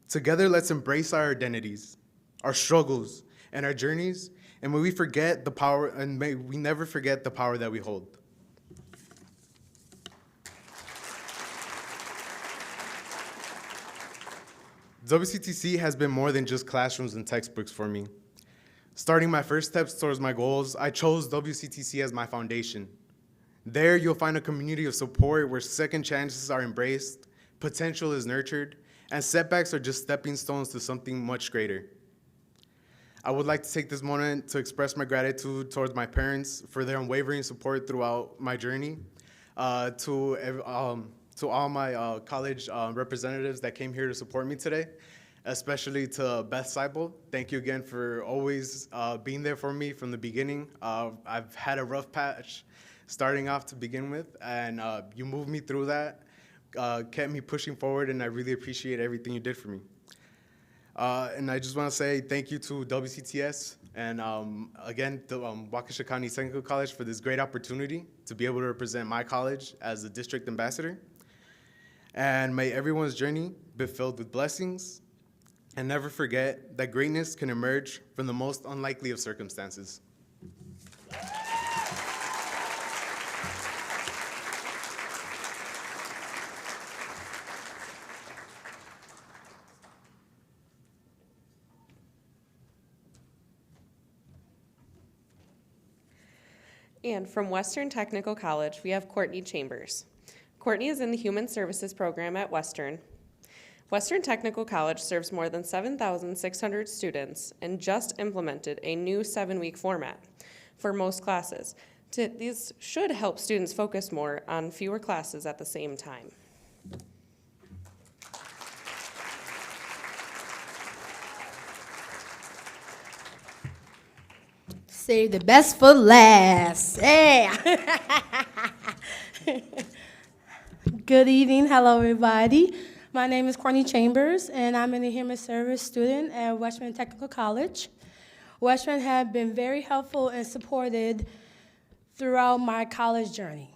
Together, let's embrace our identities, our struggles, and our journeys, and may we never forget the power that we hold. WCTC has been more than just classrooms and textbooks for me. Starting my first steps towards my goals, I chose WCTC as my foundation. There, you'll find a community of support where second chances are embraced, potential is nurtured, and setbacks are just stepping stones to something much greater. I would like to take this moment to express my gratitude towards my parents for their unwavering support throughout my journey, to all my college representatives that came here to support me today, especially to Beth Seibel. Thank you again for always being there for me from the beginning. I've had a rough patch starting off to begin with, and you moved me through that, kept me pushing forward, and I really appreciate everything you did for me. And I just want to say thank you to WCTS and again to Waukesha County Technical College for this great opportunity to be able to represent my college as the district ambassador. And may everyone's journey be filled with blessings, and never forget that greatness can emerge from the most unlikely of circumstances. And from Western Technical College, we have Courtney Chambers. Courtney is in the Human Services program at Western. Western Technical College serves more than 7,600 students and just implemented a new 7-week format for most classes. These should help students focus more on fewer classes at the same time. Save the best for last. Hey. Good evening. Hello, everybody. My name is Courtney Chambers, and I'm a human service student at Western Technical College. Western have been very helpful and supported throughout my college journey.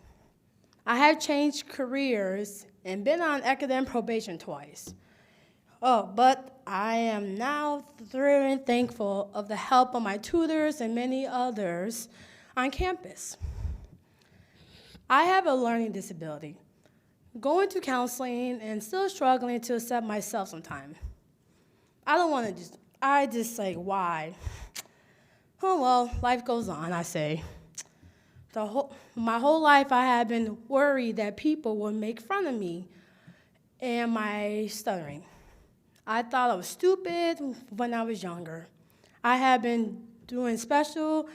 I have changed careers and been on academic probation twice. But I am now thrilled and thankful of the help of my tutors and many others on campus. I have a learning disability, going to counseling and still struggling to accept myself sometimes. I just say, why? Oh, well, life goes on, I say. My whole life I have been worried that people would make fun of me and my stuttering. I thought I was stupid when I was younger. I have been doing special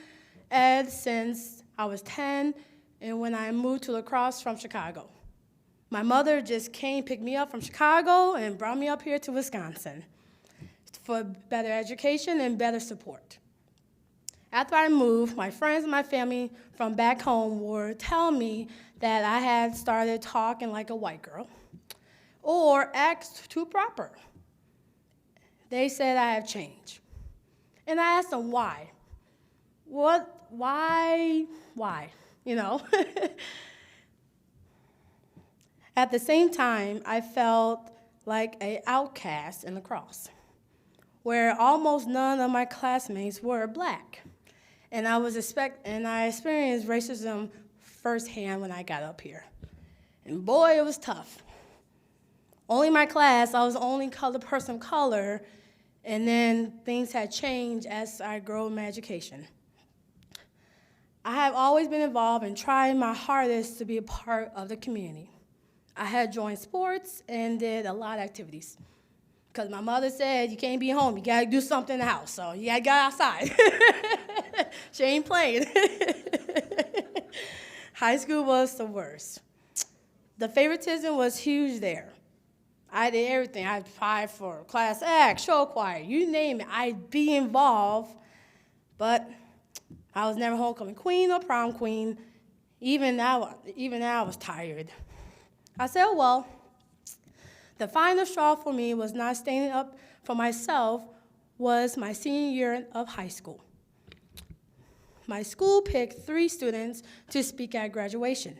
ed since I was 10 and when I moved to La Crosse from Chicago. My mother just came, picked me up from Chicago and brought me up here to Wisconsin for better education and better support. After I moved, my friends and my family from back home would tell me that I had started talking like a white girl or act too proper. They said I have changed. And I asked them why. Why? You know? At the same time, I felt like an outcast in La Crosse, where almost none of my classmates were black. And I experienced racism firsthand when I got up here. And boy, it was tough. Only my class, I was the only person of color, and then things had changed as I grew in my education. I have always been involved and tried my hardest to be a part of the community. I had joined sports and did a lot of activities. Because my mother said, you can't be home, you gotta do something in the house, so you gotta go outside. She ain't playing. High school was the worst. The favoritism was huge there. I did everything. I applied for class act, show choir, you name it. I'd be involved, but I was never homecoming queen or prom queen. Even now I was tired. I said, oh, well, the final straw for me was not standing up for myself was my senior year of high school. My school picked 3 students to speak at graduation.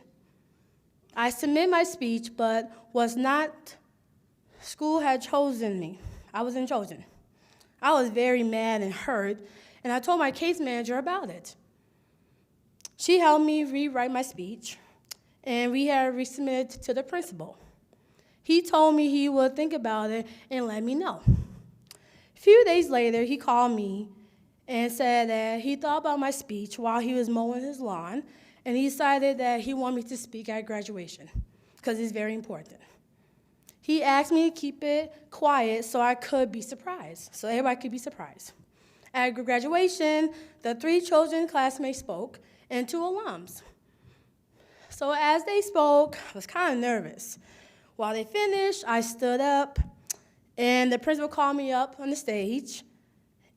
I submitted my speech, but school had chosen me. I wasn't chosen. I was very mad and hurt, and I told my case manager about it. She helped me rewrite my speech, and we had resubmitted to the principal. He told me he would think about it and let me know. A few days later, he called me and said that he thought about my speech while he was mowing his lawn, and he decided that he wanted me to speak at graduation because it's very important. He asked me to keep it quiet so I could be surprised, so everybody could be surprised. At graduation, the 3 chosen classmates spoke and 2 alums. So as they spoke, I was kind of nervous. While they finished, I stood up, and the principal called me up on the stage,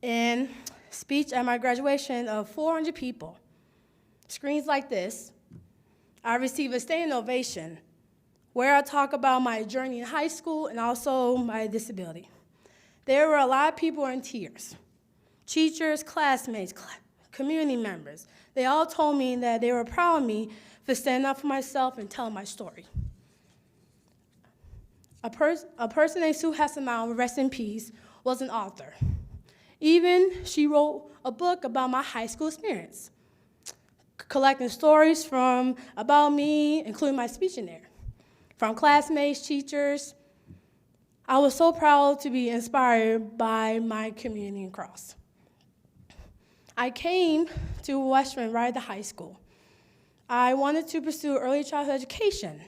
and speech at my graduation of 400 people. Screens like this. I received a standing ovation where I talk about my journey in high school and also my disability. There were a lot of people in tears. Teachers, classmates, community members. They all told me that they were proud of me for standing up for myself and telling my story. A person named Sue Hesselman, rest in peace, was an author. Even she wrote a book about my high school experience, collecting stories about me, including my speech in there, from classmates, teachers. I was so proud to be inspired by my community in Cross. I came to Western right at the high school. I wanted to pursue early childhood education,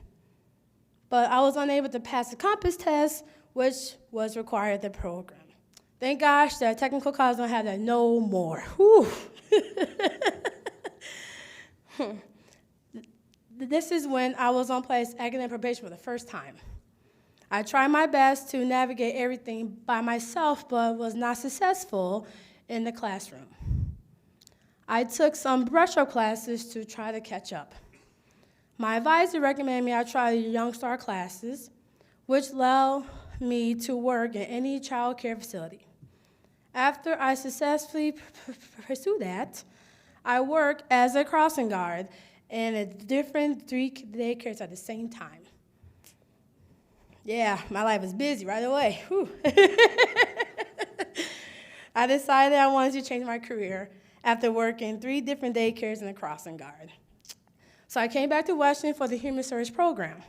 but I was unable to pass the compass test, which was required of the program. Thank gosh that technical college don't have that no more. Whew. This is when I was on place academic probation for the first time. I tried my best to navigate everything by myself, but was not successful in the classroom. I took some brush-up classes to try to catch up. My advisor recommended me I try the Young Star classes, which allowed me to work in any child care facility. After I successfully pursued that, I worked as a crossing guard in a different 3 daycares at the same time. Yeah, my life was busy right away. Whew. I decided I wanted to change my career after working 3 different daycares and a crossing guard. So I came back to Washington for the Human Service Program.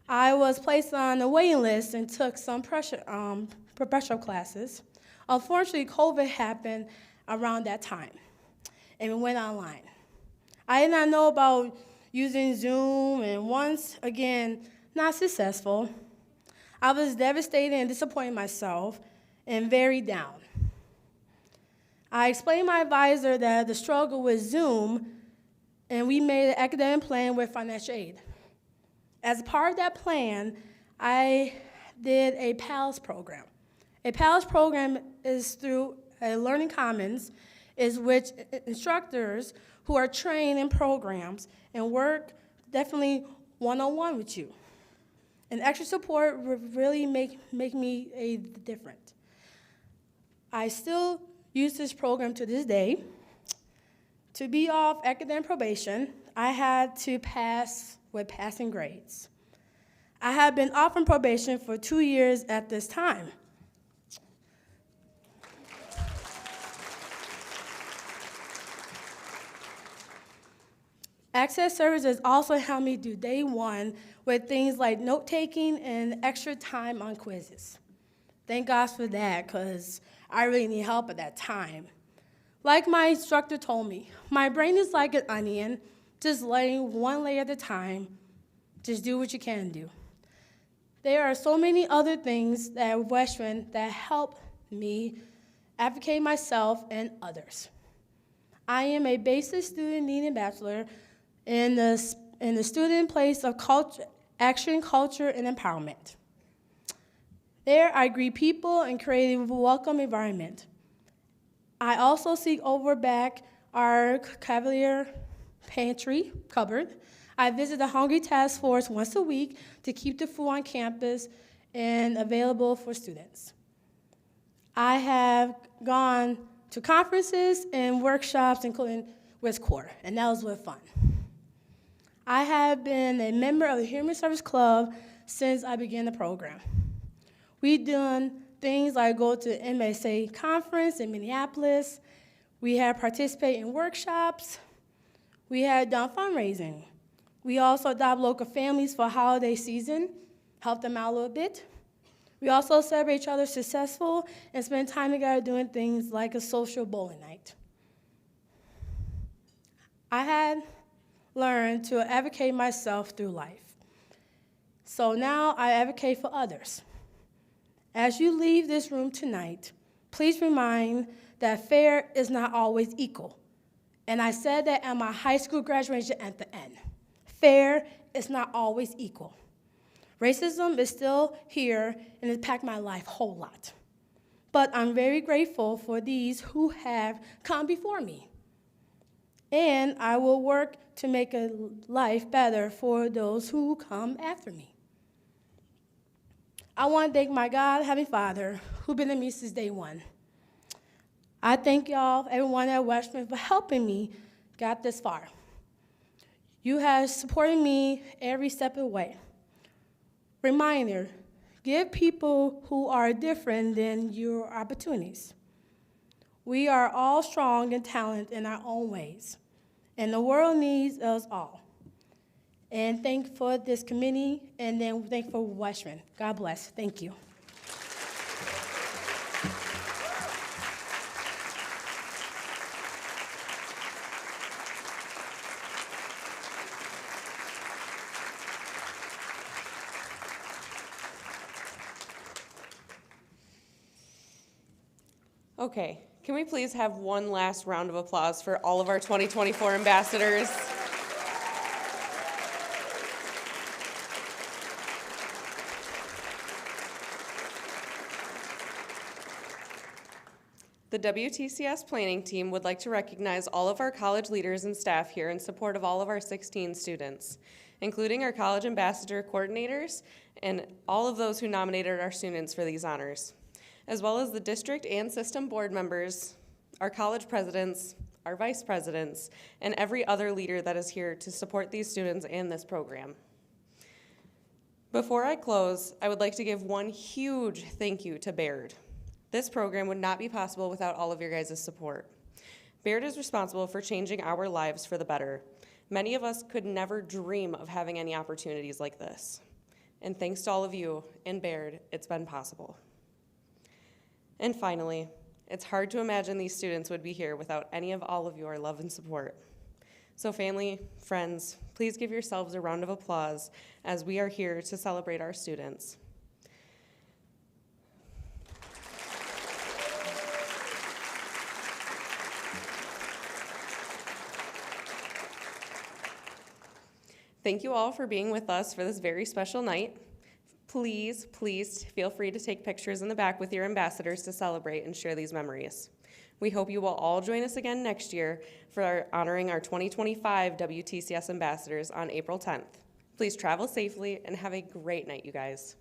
I was placed on the waiting list and took some prep classes. Unfortunately, COVID happened around that time, and we went online. I did not know about using Zoom, and once again, not successful. I was devastated and disappointed in myself and very down. I explained to my advisor that the struggle with Zoom, and we made an academic plan with financial aid. As a part of that plan, I did a PALS program. A PALS program is through a Learning Commons, is which instructors who are trained in programs and work definitely one-on-one with you. And extra support would really make me a difference. I still use this program to this day. To be off academic probation, I had to pass with passing grades. I have been off from probation for 2 years at this time. Access services also helped me do day one with things like note-taking and extra time on quizzes. Thank God for that, because I really need help at that time. Like my instructor told me, my brain is like an onion, just laying one layer at a time. Just do what you can do. There are so many other things at Western that help me advocate myself and others. I am a basic student needing bachelor in the student place of culture, action, culture, and empowerment. There, I greet people and create a welcome environment. I also seek over back our Cavalier pantry cupboard. I visit the Hungry Task Force once a week to keep the food on campus and available for students. I have gone to conferences and workshops, including WISCOR, and that was with fun. I have been a member of the Human Service Club since I began the program. We've done things like go to MSA conference in Minneapolis. We have participated in workshops. We have done fundraising. We also adopt local families for holiday season, help them out a little bit. We also celebrate each other's successful and spend time together doing things like a social bowling night. I had learned to advocate myself through life. So now I advocate for others. As you leave this room tonight, please remind that fair is not always equal. And I said that at my high school graduation at the end. Fair is not always equal. Racism is still here and it's impacted my life a whole lot. But I'm very grateful for these who have come before me. And I will work to make a life better for those who come after me. I want to thank my God, Heavenly Father, who's been with me since day one. I thank y'all, everyone at Western, for helping me get this far. You have supported me every step of the way. Reminder, give people who are different than your opportunities. We are all strong and talented in our own ways, and the world needs us all. And thank for this committee, and then thank for Western. God bless. Thank you. Okay, can we please have one last round of applause for all of our 2024 ambassadors? The WTCS planning team would like to recognize all of our college leaders and staff here in support of all of our 16 students, including our college ambassador coordinators and all of those who nominated our students for these honors, as well as the district and system board members, our college presidents, our vice presidents, and every other leader that is here to support these students and this program. Before I close, I would like to give one huge thank you to Baird. This program would not be possible without all of your guys' support. Baird is responsible for changing our lives for the better. Many of us could never dream of having any opportunities like this. And thanks to all of you in Baird, it's been possible. And finally, it's hard to imagine these students would be here without any of all of your love and support. So family, friends, please give yourselves a round of applause as we are here to celebrate our students. Thank you all for being with us for this very special night. Please, please feel free to take pictures in the back with your ambassadors to celebrate and share these memories. We hope you will all join us again next year for honoring our 2025 WTCS ambassadors on April 10th. Please travel safely and have a great night, you guys.